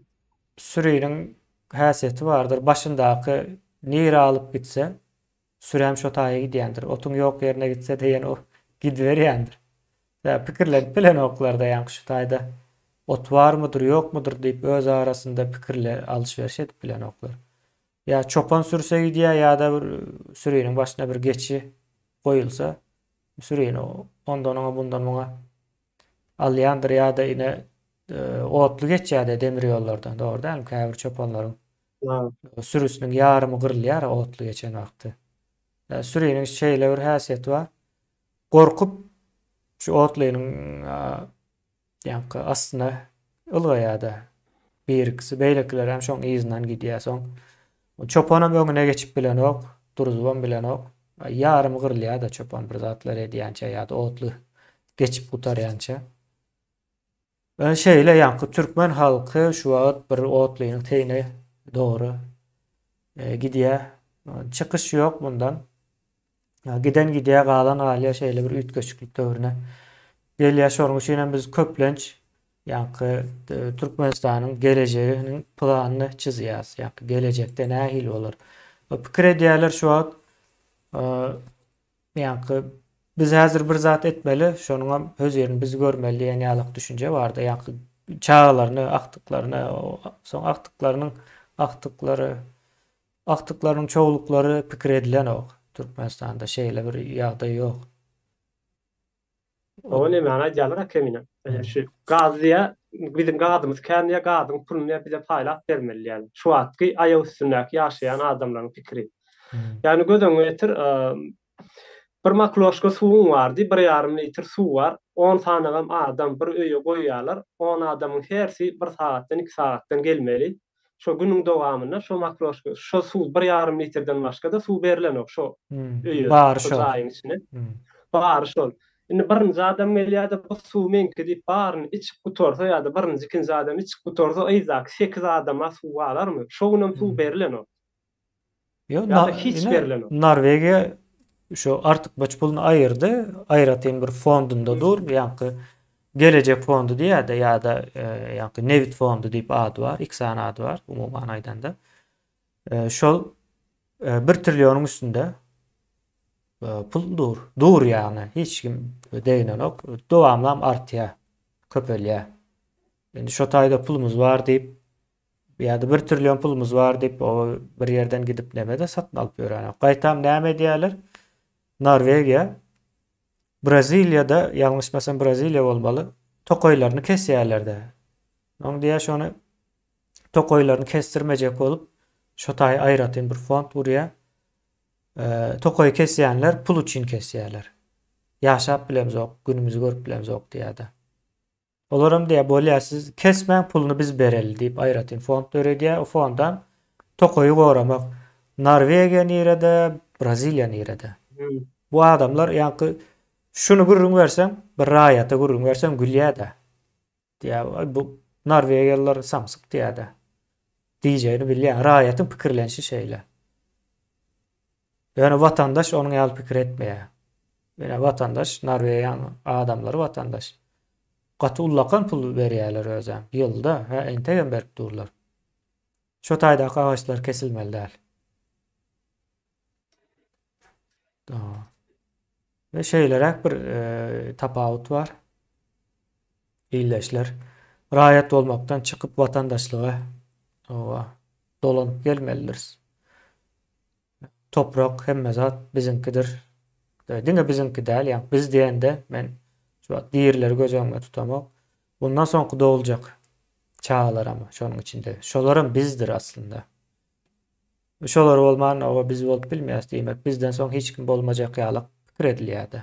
sürüýüniň häsiýeti bardyr. Başyndaky nire alyp gitse sürem şo taýa gidýändir. Otuň ýok ýerine gitse diýen o gidberýändir. Ya pikirlenip bilen oklarda ýa şu taýda ot barmydyr, ýokmudyr diýip öz arasynda pikirle alşyberş edip bilen oklar. Ya çopan sürse gidýär ýa-da bir sürüýüniň başyna bir geçi goýulsa, sürüýün ondan oňa bundan oňa alýandyr ýa-da ine otlu geçýär demir ýollardan. Dogry dälmi? Käbir çopanlaryň Ha, sürüsiniň ýarymy gyrylýar otlu geçen wagty. Sürüýüniň şeýle bir häsiýeti bar. Korkup şu otlaýynyň ýanky aslında ılgaýada bir ikisi beýlekler hem şoň izinden gidýär soň. Çopanam öňüne geçip bilenok, duruzban bilenok. Yarım gyrlýar da çopan bir zatlar edýänçe ýa-da otly geçip gutarýança. Ben şeýle ýanky türkmen halky şu wagt bir otlaýynyň teýine dogry gidýär. Çykyş ýok bundan. Giden gidýär galan alýa şeýle bir ütgeçlik döwrüne. Gelýär şonuň üçin biz köplenç ýanky Türkmenistanyň geleceğiniň planyny çizýäs. Ýanky gelecekde nähil bolar. Pikir edýärler şu wagt ýanky biz häzir bir zat etmeli, şonuň öz ýerini biz görmeli diýen ýalyk düşünje bardy. Ýanky çağlaryny, aktyklaryny, soň aktyklarynyň çoğuluklary pikir edilen ok. Türkmenistanda şeýle bir ýagdaý ýok. O ne mana jalyrak emine. Şu gazyya bizim gadymyz kändiýe gadyň puluny bize paýlap bermeli ýaly. Şu wagtky aýaw üstündäki ýaşaýan adamlaryň pikiri. Ýani gödüňe getir bir makloşka suwuň bardy, 1,5 litr suw bar. 10 sanagam adam bir öýe goýýarlar. 10 adamyň hersi 1 saatdan 2 saatdan gelmeli. Şo günüň dowamynda şo makloşka, şo suw 1,5 litrden başga da suw berilen ok şo öýe. Bar şo şol. zaýyň içine. Bar şol. Indi birinji adam gelýär-de bu suw menki diýip baryny içip gutorsa ýa-da birinji ikinji adam içip gutorsa eýzak 8 adama suw alarmy? Şo günem suw berilen ok. Ýa-da hiç berilen ok. Norwegiýa şu artık baç pulunu ayırdı. Aýratyn bir fondunda dur. Ýanky gelecek fondu diýär-de ýa-da ýanky Nevit fondu diýip ady bar. Iki ady bar umuman aýdanda. Şol 1 trilionyň üstünde pul dur. Dur ýagny hiç kim deýinen ok. Dowamlam artýar. Köpelýär. Endi şo taýda pulumuz bar diýip ýa-da 1 trilyon pulumuz bar diýip o bir ýerden gidip nämede satyn alyp ýören. Gaýtam näme diýerler? Norwegiýa, Braziliýada, ýalňyşmasam Braziliýa bolmaly, tokoýlaryny kesýärler-de. Oň diýär şonu tokoýlaryny kestirmejek bolup, şo taý aýratyn bir fond buraya tokoy kesýänler pul üçin kesýärler. Ýaşap bilemiz ok, günümizi görüp bilemiz ok diýär-de. Olaram diýär, bolýar siz kesmäň puluny biz bereli diýip aýratyn fond öredýär. O fondan tokoýy goramak Norwegiýa nirede, Braziliýa nirede. Bu adamlar ýanky şunu gurrun versem, bir raýata gurrun versem gülýär-de. Diýär, bu Norwegiýalılar samsyk diýär-de. Diýjegini bilýär, raýatyň pikirlenşi şeýle. Yani vatandaş onun ýaly pikir etmeýär. Yani vatandaş, Norwegiýa adamlary vatandaş. Gaty ullakan pul berýärler özem. Ýylda entegem berip durlar. Şo taýda agaçlar kesilmeli däl. Ve şeýlerek bir tapawut bar. Illeşler raýat bolmaktan çykyp vatandaşlyga dolanyp gelmelidir. Toprak hemme zat bizinkidir. Diňe bizinki däl, ýa biz diýende men şu diýerleri gözüňe tutamok. Bundan soňky da boljak çağlaramy şonuň içinde. Şolaram bizdir aslında. Şolar bolman o biz bolup bilmeýäs diýmek. Bizden soň hiç kim bolmajak ýalyk pikir edilýärdi.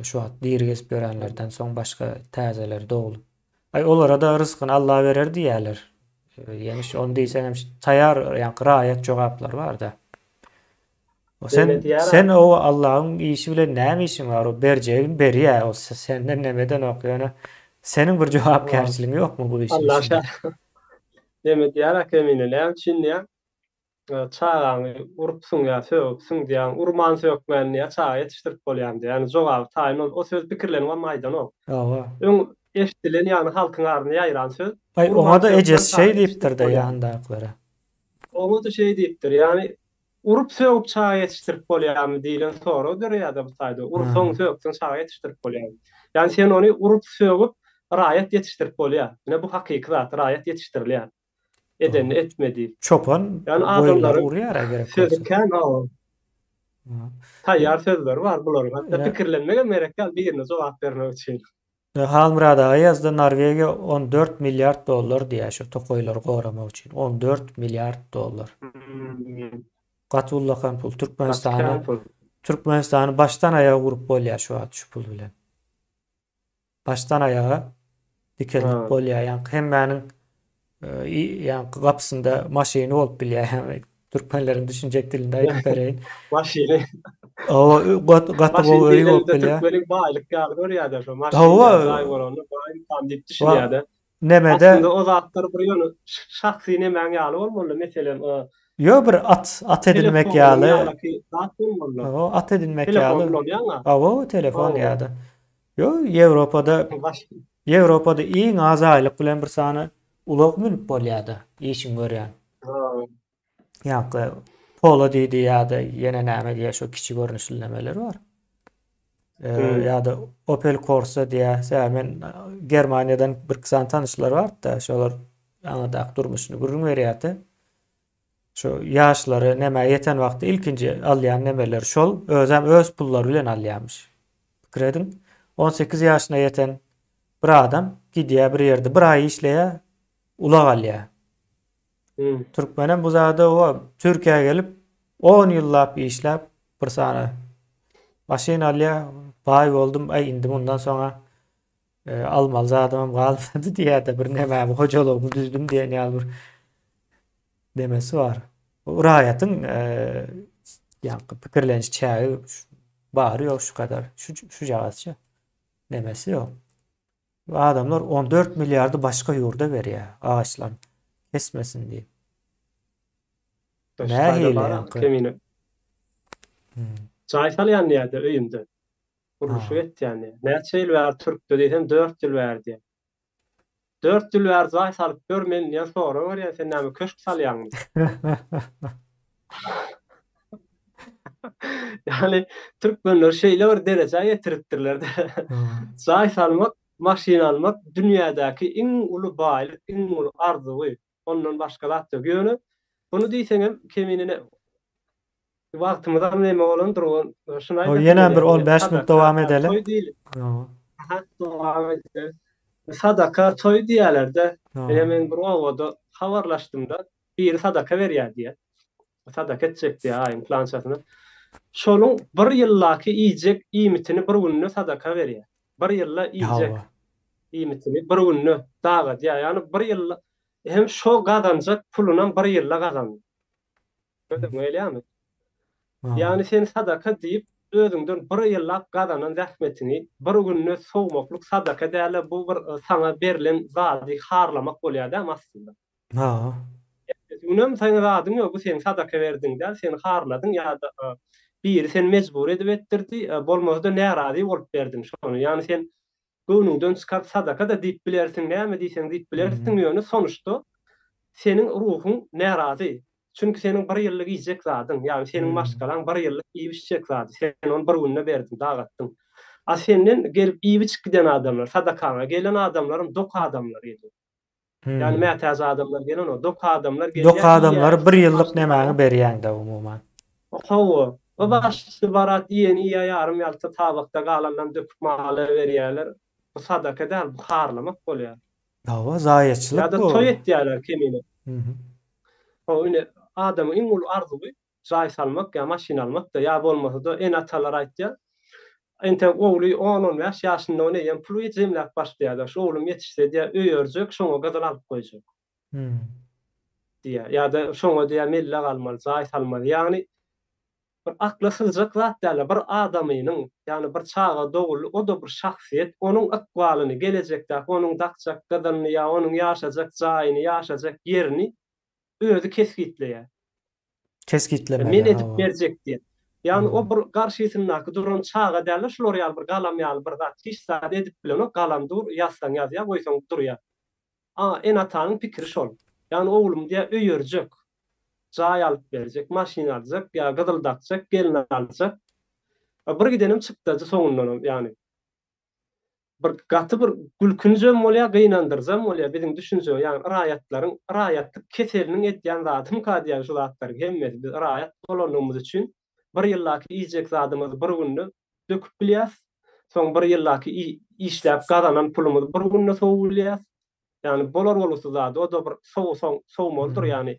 Şu diýer gesip görenlerden soň başga täzeler dogulup. Olara da rızkyny Allah berer diýerler. Yani onu diýsem taýar ýanky raýat jogaplar bar da. O sen o Allah'ın işi bilen näme işin var? O berjegin berýär. O senden nämeden okýany? Senin bir jogapkärçiligiň ýokmu bu işin? Allah şa. Deme diýär emine näme üçin ýa? Çağany urupsyň ýa söwüpsyň diýen urman söwükmän ýa çağa ýetişdirip bolýan diýär. Yani jogap taýyn o söz pikirleniň maýdan o. Öň eşdilen ýany halkyň aryny ýaýran söz. Ona da ejes şey diýipdir de ýandaklara. Ona da şey diýipdir. Yani urup söwüp çağa ýetişdirip bolýarmy diýilen soradyr ýa-da bu taýda. Urupsyň söwükden çağa ýetişdirip bolýar. Yani sen onu urup söwüp raýat ýetişdirip bolýar. Ine bu hakyky zat raýat ýetişdirilýär. Eden etmedi. Çopan yani adamlar urýar gerek. Sözken o. Taýýar sözler bar bular. Hatta pikirlenmege merek gal birine jogap bermek üçin. Halmurada ýazda Norwegiýa 14 milyard dollar diýär şu tokoýlary goramak üçin. 14 milyard dollar. Gaty ullakan pul Türkmenistan'ı baştan ayağa kurup bolýar şu at şu pul bilen. Baştan ayağa dikeldik Ha. bolýar. Yani hemmäniň yani kapısında maşyny bolup bilýär. Yani Türkmenlerin düşünjek dilinde aýdyp bereýin. Maşini. O gaty Maşin gowy öýü bolup diýilende bilýär. Türkmenin baýlyk ýaly ýa-da şu maşin Hawa ýa zaý bolany baý tam diýip wa düşünýär-de. Aslında nemede o zatlar bir ýöne şahsy nemäň ýaly bolmaly. Meselem yo bir at edilmek telefonyň ýaly. ýaly zat bolmaly. O at edilmek Telefon ýaly. bilen ýa-da. O telefon O ýa-da. Yo Ýewropada iň az aýlyk bilen bir sany ulak münip bolýardy. Işin görýän. Ha. Ýa-da Polo diýdi ýa-da ýene näme diýär şo kiçik görnüşli nämeler bar. Ýa-da Opel Corsa diýär. Men Germaniýadan bir kısan tanışlar bar-da, şolar aňa durmuşyny gurrun berýärdi. Şo ýaşlary näme ýeten wagtda ilkinji alýan nämeler şol öz pullary bilen alýarmyş. Pikredin 18 ýaşyna ýeten bir adam gidýär bir ýerde bir aý işleýär, ulak alýar. Türkmenem bu zada o Türkiýe'ye gelip 10 ýyllap işläp bir sany maşyn alýar, baý boldum, indim ondan soňra almal zadymam galmady diýär bir näme hojalygymy düzdüm diýen ýaly bir demesi var. O raýatyň ýa-da pikirlenç çägi bary ýok şu kadar. Şu jagatça demesi ýok. Bu adamlar 14 milyardy başga ýurda berýär ağaçlar kesmesin diýip. Kemine. Çay salyan ýa-da öýünde. Uruşy etýär. Näçe ýyl bäri türkde diýsem 4 ýyl bäri diýär. 4 ýyl bäri çay salyp görmen ýa sonra bar sen näme köşk salýan. Yani türkmenler şeýle bir derejä ýetiripdirler. Çay salmak, maşyn almak dünýädäki iň uly baýlyk, iň uly arzuwy. Ondan başga zat ýok. Ýöne bunu diýseňem keminine wagtymyzdan näme bolan durgun. Şunu O ýene bir 15 minut dowam edelim. Aha, dowam edelim. Sadaka toy diýerler-de. Men bir owada habarlaşdymda bir sadaka berýär diýär. Sadaka etjek diýär aýyň planşatyny. Şoluň bir ýyllaky iýjek iýmitini bir günne sadaka berýär. Bir ýylla iýjek iýmitini bir günne daga diýär. Ýani bir ýylla hem şo gazanjak pulundan bir ýylla gazanýar. Öýleýärmi? Ýani sen sadaka diýip özüňden bir ýyllap gazanan zähmetini bir günne sowmakluk sadaka däle bu bir sana berilen zady harlamak bolýar-da aslında. Unem saňa zadyň ýok, bu sen sadaka berdiň däl, sen harladyň ýa-da biri sen mejbur edip etdirdi, bolmazda närazy bolup berdiň şonu. Ýani sen göwnüňden çykap sadaka da diýip bilersiň, näme diýsen diýip bilersiň ýöne sonuçda seniň ruhun närazy. Çünki seniň bir ýyllyk iýjek zadyň, ýani seniň maşgalan bir ýyllyk iýişjek zady. Sen onu bir günne berdiň, dagatdyň. A senden gelip iýip giden adamlar, sadakana gelen adamlaryň dok adamlar edi. Yani mätäz adamlar gelen o dok adamlar gelýär. Dok adamlar bir ýyllyk nämäni berýär-de umumyň. Hawa. O başly barat ýeni ýarym ýalta tabakda galandan döküp maly berýärler. Bu sadaka däl, bu harlamak bolýar. Hawa zaýatçylyk bu. Ya da toy etýärler kemine. O ine adamyň iň ulu arzuwy jaý salmak ýa maşyn almak da ýa bolmasa da en atalar aýtýar. Ente ogly 10-15 ýaşynda ony ýen pul ýetjemläp başlaýar. Şu oglum ýetişse diýär, öýörjek, şoňa gazal alyp goýjak. Diýär. Ýa-da şoňa diýär melle galmaly, jaý salmaly. Ýani bir akla syljak zat däl, bir adamynyň, ýani bir çaga dogul, o da bir şahsiýet, onuň akwalyny, gelecekde onuň dakjak gadyny ýa onuň ýaşajak jaýyny, ýaşajak ýerini özü keskitleýär. Keskitlemeli. Men edip berjek diýär. Ýani o bir garşysynaky duran çaga däl, şolar ýaly bir galam ýaly bir zat hiç zat edip bilen o galam dur, ýazsan ýazýar, goýsaň durýar. En atanyň pikiri şol. Ýani oglum diýär öýörjek. Jaý alyp berjek, maşyn aljak, ýa gyzyldakjak, gelin aljak. Bir gidenim çykdy soňundan, ýani. Bir gaty bir gülkünjem bolýar, gynandyrjam bolýar biziň düşünje, ýani raýatlyk keseliniň etýän zatym kadýar şu zatlar hemmeti biz raýat bolanymyz üçin bir ýyllaky iýjek zadymyz bir günde döküp bilýäs. Soň bir ýyllaky işläp gazanan pulumyz bir günde sowulýas. Ýani bolar bolsa zady o da bir sowmoldur ýani.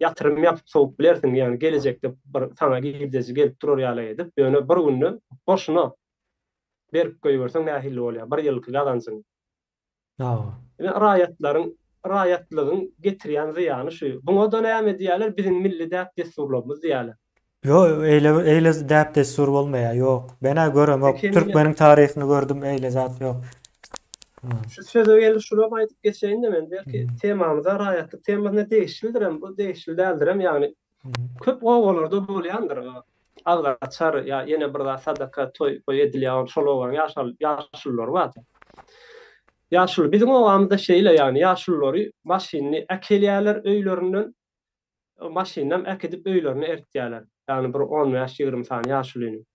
yatırım yapıp soğuk bilersin yani gelecekte sana gideci gelip durur ýaly edip ýöne bir günü boşuna berip goýbersen nähili bolýar. Bir ýylky gazançyň. Ha. Raýatlygyň getirýän zyýany şu. Buňa da näme diýerler? Bizim milli däp desturlarymyz diýerler. Yo, eyle däp destur bolmaýar. Ýok. Bena görem, Türkmeniň taryhyny gördüm, eyle zat ýok. Şu söze geldi şuna aýdyp geçeýin de men belki temamyza raýatlyk temasyna değişildirem. Bu değişildirem yani köp owalarda bolýandyr. Aglaçar ya ýene bir sadaka toy edilýän şolawan ýaşullar bar. Ýaşul bizim owamyzda şeýle yani ýaşullary maşyny äkelýärler öýlerinden maşynam äkedip öýlerini eritýärler. Yani bir 10 ýaş 20 sany ýaşulyny.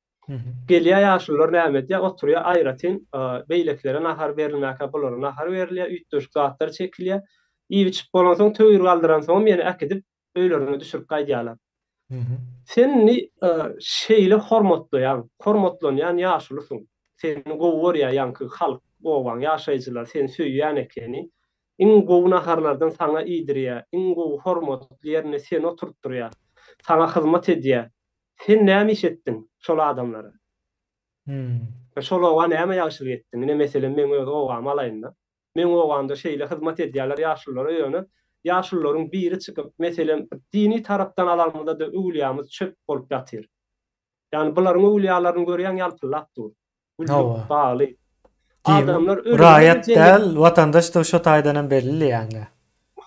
Gelýär ýaşullar näme diýär? Oturýar aýratyn beýleklere nahar berilmäke bolar. Nahar berilýär, üýtdüş gatlar çekilýär. Iýip içip bolan soň töýür galdyran soň meni äkedip öýlerini düşürip gaýdýarlar. Seni şeýle hormatlaýan, hormatlanýan ýaşulysyň. Seni gowurýar ýanky halk, owaň ýaşaýjylar seni söýýän ekeni. İň gowy naharlardan sana iýdirýär, iň gowy hormatly ýerine seni oturtdurýar. Sana hyzmat edýär. Sen näme iş etdiň şol adamlara? Şol owa näme ýagşylyk etdiň? Ne meselen men öz owamy alaýyn. Men owanda şeýle hyzmat edýärler ýaşullara ýöne. Ýaşullaryň biri çykyp meselen dini tarapdan alanmada da öwliýamyz çöp bolup ýatyr. Yani bularň öwliýalaryny görýän ýalpylapdyr. Gülüp bagly. Adamlar raýat däl, watandaş da şo taýdan belli ýani.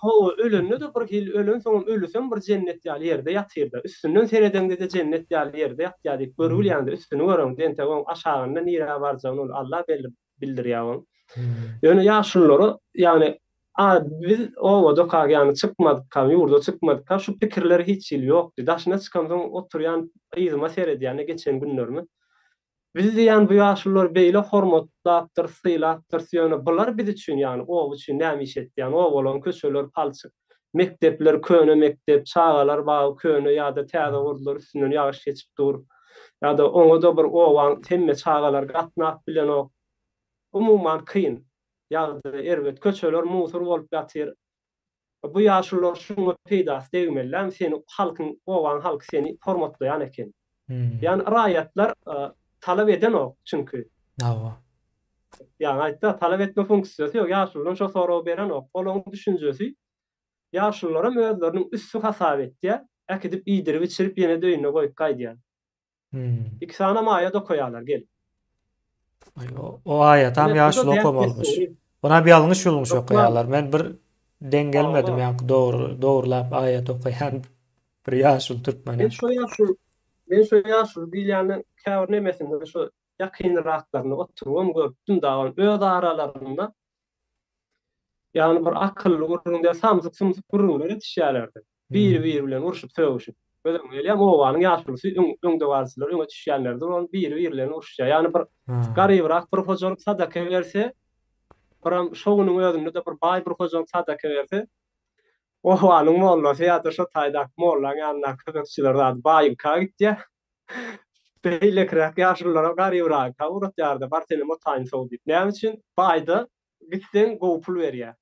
Ho, ölünne de bir hil ölün soň ölüsem bir cennet ýaly ýerde ýatyrdy. Üstünden seredende de cennet ýaly ýerde ýatýardy. Görülýändir, üstüni görüň, dente on aşagynda nire barjagyny Allah bildirýär. Ýöne ýaşullary yani biz owada ýani çykmadyk, ýurda çykmadyk. Şu pikirleri hiç ýyl ýokdy. Daşyna çykan soň oturýan ýyzyma seredýän geçen günlermi. Biz diýen bu ýaşullar beýle hormatlatyr, syýlatyr, ýöne bular biz üçin ýani o üçin näme iş etýän, o bolan köçeler palçyk, mektepler, köne mektep, çağalar baý köne ýa-da täze gurdular üstünden ýaş geçip dur. Ýa-da oňa da bir owan temme çağalar gatnap bilen o. Umumyň kyn. Ýa-da erbet köçeler musur bolup ýatyr. Bu ýaşullar şuňa peýdasy degmeler, seni halkyň, owan halk seni hormatlaýan eken. Yani raýatlar talep eden o çünkü. Yani hatta talep etme fonksiyonu yok. Ýaşullar şo soraw beren o. Olaň düşünjesi ýaşullara özleriniň üstü hasap etdiýär. Äkedip iýdirip içirip ýene döýüne goýup gaýdýar. İki sana maýa da koýarlar gel. O aýat hem ýaşul okumolmuş. Ona bir ýalňyş ýolmuş okuýarlar. Men bir dengelmedim ýa-ni dogurlap aýat okuýan bir ýaşul türkmen. Ben şu ýaşul bilýäni käwir nemesinde şu ýakynraklaryny oturup gördüm da öz aralarynda yani bir akylly gurrunda samsyk gurrunlar etişýärlerdi. Bir bilen urşup söwüşüp. Öňe gelýär owanyň ýaşulysy öňde barsylar öňe düşýärlerdi. Ol bir bilen urşýar. Yani bir garybyrak bir hojalyk sadaka berse, biram şoňunyň özünde de bir baý bir hojalyk sadaka berse, owanyň mollasy ýa-da şo taýdak mollaň ýanyna köpekçiler zat baýyň gitdi. Beýlekrak ýaşullara garybyrak uratýardy. Bar seni motaýyn sow diýip. Näme üçin? Baýda gitsen gowy pul berýär.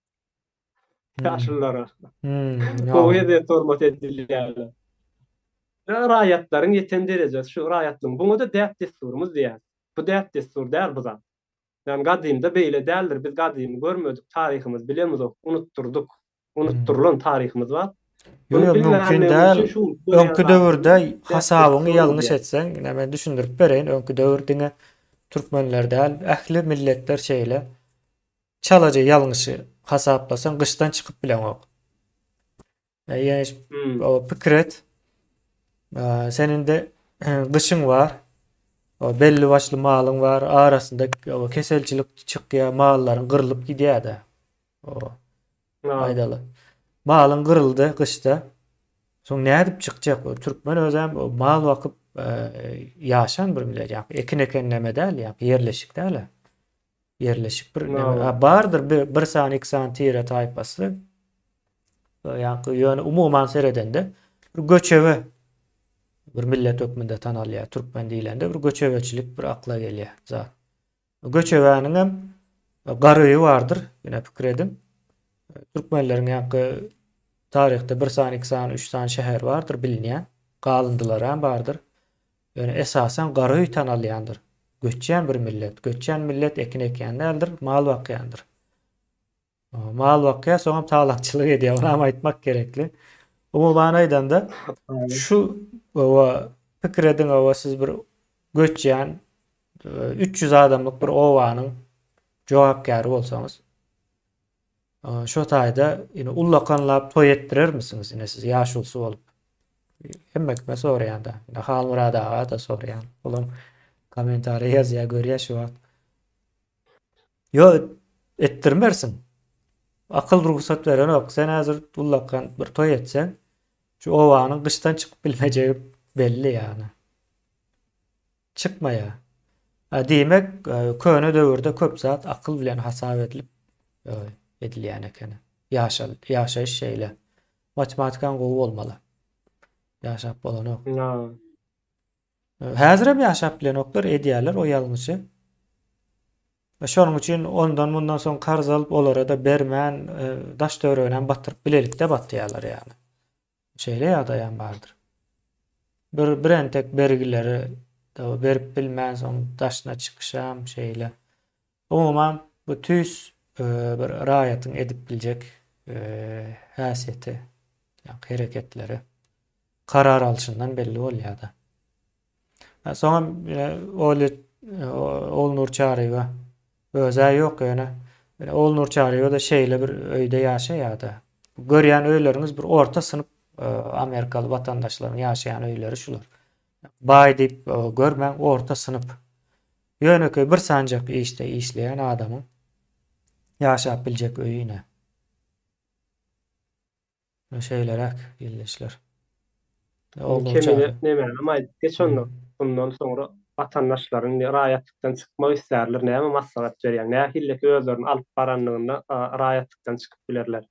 Ýaşullara. Gowy ede hormat edilýär. Raýatlaryň ýeten derejesi şu raýatlyň. Buňa da däp desturumuz diýär. Bu däp destur däl bu zat. Yani gadymda beýle däldir. Biz gadymy görmedik, taryhymyz bilemiz, unutturduk. Unutturulan taryhymyz bar. Yo, mümkin däl. Öňkü döwürde hasabyny ýalňyş etseň, men düşündirip bereýin. Öňkü döwürde türkmenler däl, ähli milletler şeýle çalaja ýalňyşy hasaplasaň gyşdan çykyp bilen ok. Ýani o pikret senin de gyşyň bar. O belli başly malyň bar, arasynda o keselçilik çykýar, mallaryň gyrylyp gidýär-de. O aýdaly. Malyň gyryldy gyşda. Soň nädip çykjak? O türkmen özem o mal wakyp ýaşan bir millet ýa-ni ekin näme däl, ýa-ni yerleşik däl. Yerleşik bir näme bardyr, bir san, iki san tire taýpasy. Ýa-ni umumyň seredende bir göçebe bir millet ökmünde tanalýar. Türkmen diýilende bir göçebeçilik bir akla gelýär zat. Göçebäniň hem garýy bardyr, ýene pikir edin. Türkmenleriň ýa-ni tarihte 1 san, 2 san, 3 san şehir vardır bilinýän. Galyndylar hem bardır. Yani esasen garı tanalyandır. Göçen bir millet. Göçen millet ekin ekýänlerdir, mal bakýandyr. Mal bakýa soňam taglakçylyk edýär. Onu hem aýtmak gerekli. O manaýdan da Aýy. şu owa pikir edin, owa siz bir göçen 300 adamlyk bir owanyň jogapkary bolsaňyz, şo taýda ýene ullakanlap toý etdirer misiniz ýene siz ýaşulsy bolup? Hemmek me soraýanda. Halmurad aga da soraýan. Olam komentary ýazýa görýär şu wagt. Yo, ettirmersin. Akıl ruhsat veren ok. Sen hazır ullakan bir toy etsen, şu owanyň kıştan çıkıp bilmejegi belli yani. Çıkmaya. Demek köne döwürde köp zat akıl bilen hasap edilip edilýän eken. Ýaşaýyş şeýle. Matematikan gowy bolmaly. Ýaşap bolan ok. Ya. Häzir hem ýaşap bilen oklar edýärler o ýalňyçy. Ve şonuň üçin ondan bundan soň karz alyp olara da bermän, daş döwregine batyryp bilelikde batýarlar ýani. Şeýle ýagdaýam bardyr. Bir entek bergileri da berip bilmän soň daşna çykyşam şeýle. Umumam bu tüs bir raýatyň edip biljek häsiýeti, ýa hereketleri karar alşyndan belli bolýar-da. Soňam ol Nur Çaryeva öze yok ýöne. Ol Nur Çaryeva da şeýle bir öýde ýaşaýar-da. Görýän öýleriniz bir orta synyp Amerikaly vatandaşlaryň ýaşaýan öýleri şular. Baý diýip görmäň orta synyp. Ýöne bir sanjak işde işleýän adamyň ýaşap biljek öýüne. Şeýlerek illeşler. Kemine näme ama geç ondan. Bundan sonra vatandaşlaryň raýatlykdan çykmak islerler, näme maslahat berýär, näme hilleki özlerini alyp baranlygynda raýatlykdan çykyp bilerler.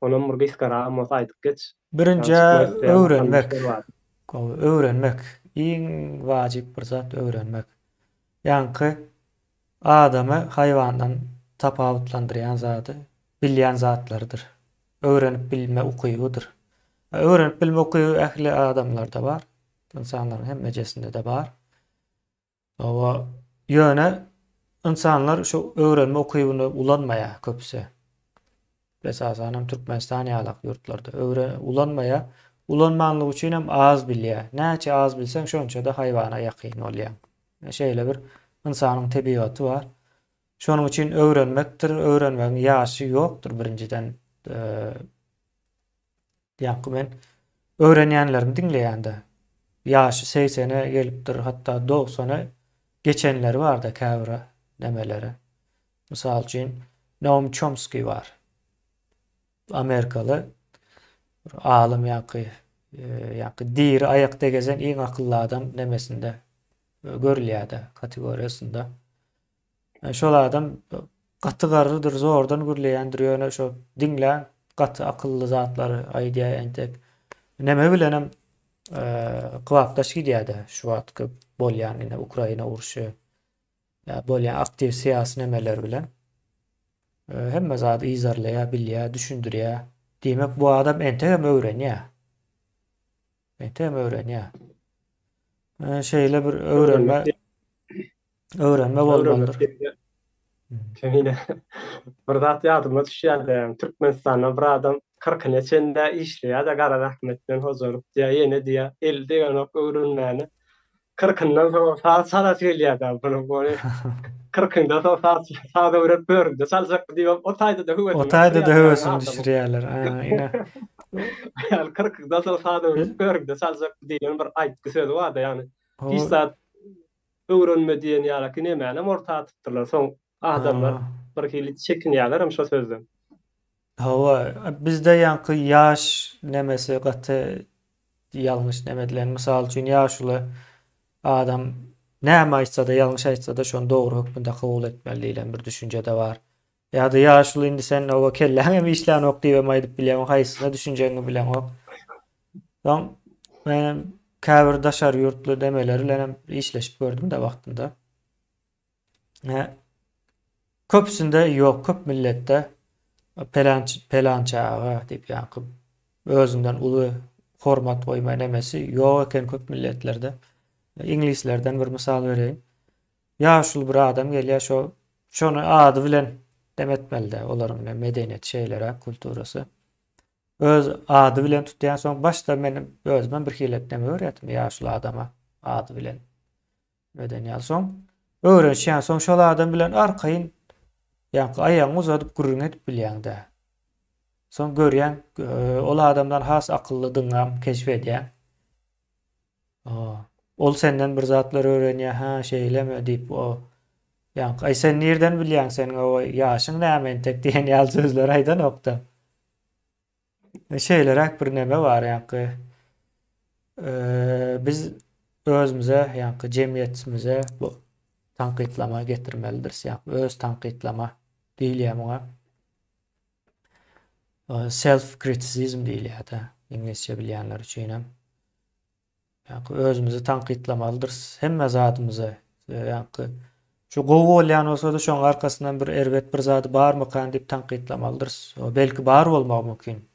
Onun bir gyskara ama aýdyp geç. Birinji öwrenmek. Öwrenmek. Iň wajyp bir zat öwrenmek. Ýanky adamy haýwandan tapawutlandyrýan zady bilýän zatlardyr. Öwrenip bilme ukybydyr. Öwrenip bilme ukyby ähli adamlarda bar. İnsanların hemmejesinde de bar. Ama ýöne insanlar şu öwrenme ukybyny ulanmaya köpse. Esasen Türkmenistan ýalak ýurtlarda ulanmaya, ulanmanlyk üçin hem az bilýär. Näçe az bilseň şonça da haýwana ýakyn bolýar. Şeýle bir insanyň tebiaty bar. Şonuň üçin öwrenmekdir, öwrenmegiň ýaşy ýokdur birinciden. Ýa-ni men öwrenýänlerimi diňleýände ýaşy 80'e gelipdir, hatta 90'a geçenleri var da käbir nemeleri. Mysal üçin Noam Chomsky var. Amerikalı alim ýa-ni dir aýakda gezen iň akylly adam nemesinde görülýär-de kategoriýasynda. Şol adam gaty garrydyr, zordan gürleýändir ýöne şo diňlän gaty akylly zatlary aýdýa entek. Neme bilenem kıvapdaş gidýär-de şu wagtky bolýan ine Ukraina uruşy ýa bolýan aktiv siýasy nemeler bilen hemme zat izarlaýa bilýär, düşündirýär. Demek bu adam entegem öwrenýär. Entegem öwrenýär. Şeýle bir öwrenme bolmalydyr. Kemine bir zat ýadyma düşýär. Türkmenistanda bir adam 40 neçende işleýär da Gara rahmetden hozorup diýär, ýene diýär, 50 degen ok öwrenmäni 40'ndan soň saat gelýär da bunu 40'ndan soň saat öwrenip böründe salsak diýip o taýda da höwesini. O taýda da höwesini düşürýärler. Ýa. Yani 40'ndan soň saat öwrenip böründe salsak diýen bir aýtky söz bar da ýani. Hiç zat öwrenme diýen ýalaky nämäni ortağa tutdylar. Soň adamlar bir hili çekinýärler hem şo sözden. Hawa bizde ýanky ýaş nemesi gaty ýalňyş nemedilen. Mysal üçin ýaşly adam näme aýtsa da ýalňyş aýtsa da şonu dogry hökmünde kabul etmeli diýilen bir düşünje de bar. Ýa-da ýaşly indi sen owa kelläň işlän ok diýip aýdyp bilýän haýsyna düşünjeňi bilen ok. Soň men käbir daşar ýurtly demeleri bilen işleşip gördüm de wagtynda. Köpsünde ýok, köp milletde pelançağı deyip yankı özünden ulu format koyma nemesi yok eken köp milletlerde. İnglislerden bir misal vereyim. Yaşul bir adam gelýär şonu ady bilen demetmelde olaryň medeniyet şeylere, kulturasy. Öz ady bilen tutýan soň başda menim özümden bir hilet deme öğretdim yaşul adama ady bilen medeniyet soň. Öğrenşýän soň şol adam bilen arkaýyn ýa-ni aýagyny uzatyp gürrüň edip bilýär-de. Soň görýän ol adamdan has akylly dyňam keşfedýär. Ol senden bir zatlar öğrenýär, ha şeýleme diýip o ýa-ni ay sen nerden bilýän senin o ýaşyň näme tek diýen ýaly sözler aýdan nokta. Şeylerek bir neme var ýa-ni biz özümüze ýa-ni jemgyýetimize bu tanqytlama getirmelidir. Ýa-ni öz tanqytlama diýilýär muňa. Self criticism diýilýär-de inglizçe bilýänler üçin hem. Ýa-ni özümüzi tanqytlamalydyr. Hemme zatymyzy ýa-ni şu gowy bolýan bolsa-da şoň arkasyndan bir erbet bir zat barmykan diýip tanqytlamalydyr. O belki bar bolmagy mümkin.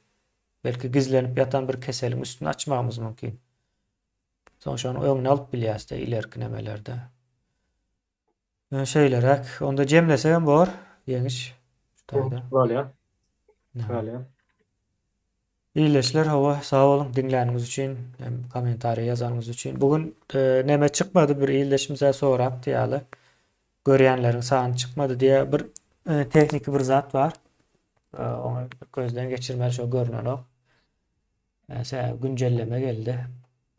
Belki gizlenip yatan bir keseliň üstüni açmamız mümkin. Soň şonu öňüne alyp bilýäs-de ilerki nemelerde. Şeylerek onda jemlesem bor, ýeňiş. Şutaýda. Bolýar. Bolýar. İyileşler hava sağ olun dinläniniz üçin, hem komentary ýazanyňyz üçin. Bugün neme çykmady bir iyileşimize sorak diýaly. Görýänleriň sany çykmady diýe bir teknik bir zat var. Onu gözden geçirmeli şo görünen o. Mesela güncelleme geldi.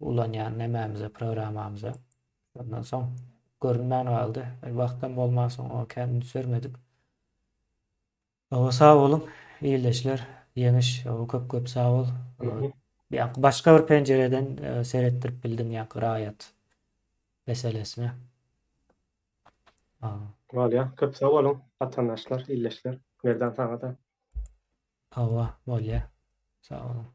Ulanýan nemämize, programamyza. Ondan soň görünmän boldy. Wagtdan bolman soň o kendini sörmedik. Sağ olun. İyileşler. Ýeňiş, köp sağ ol. Başga bir pencereden seyrettirip bildim ýa-ni raýat meselesini. Bolýar. Köp sag bolun. Vatandaşlar, illeşler. Berden taňa Hawa bolýar. Sağ olun.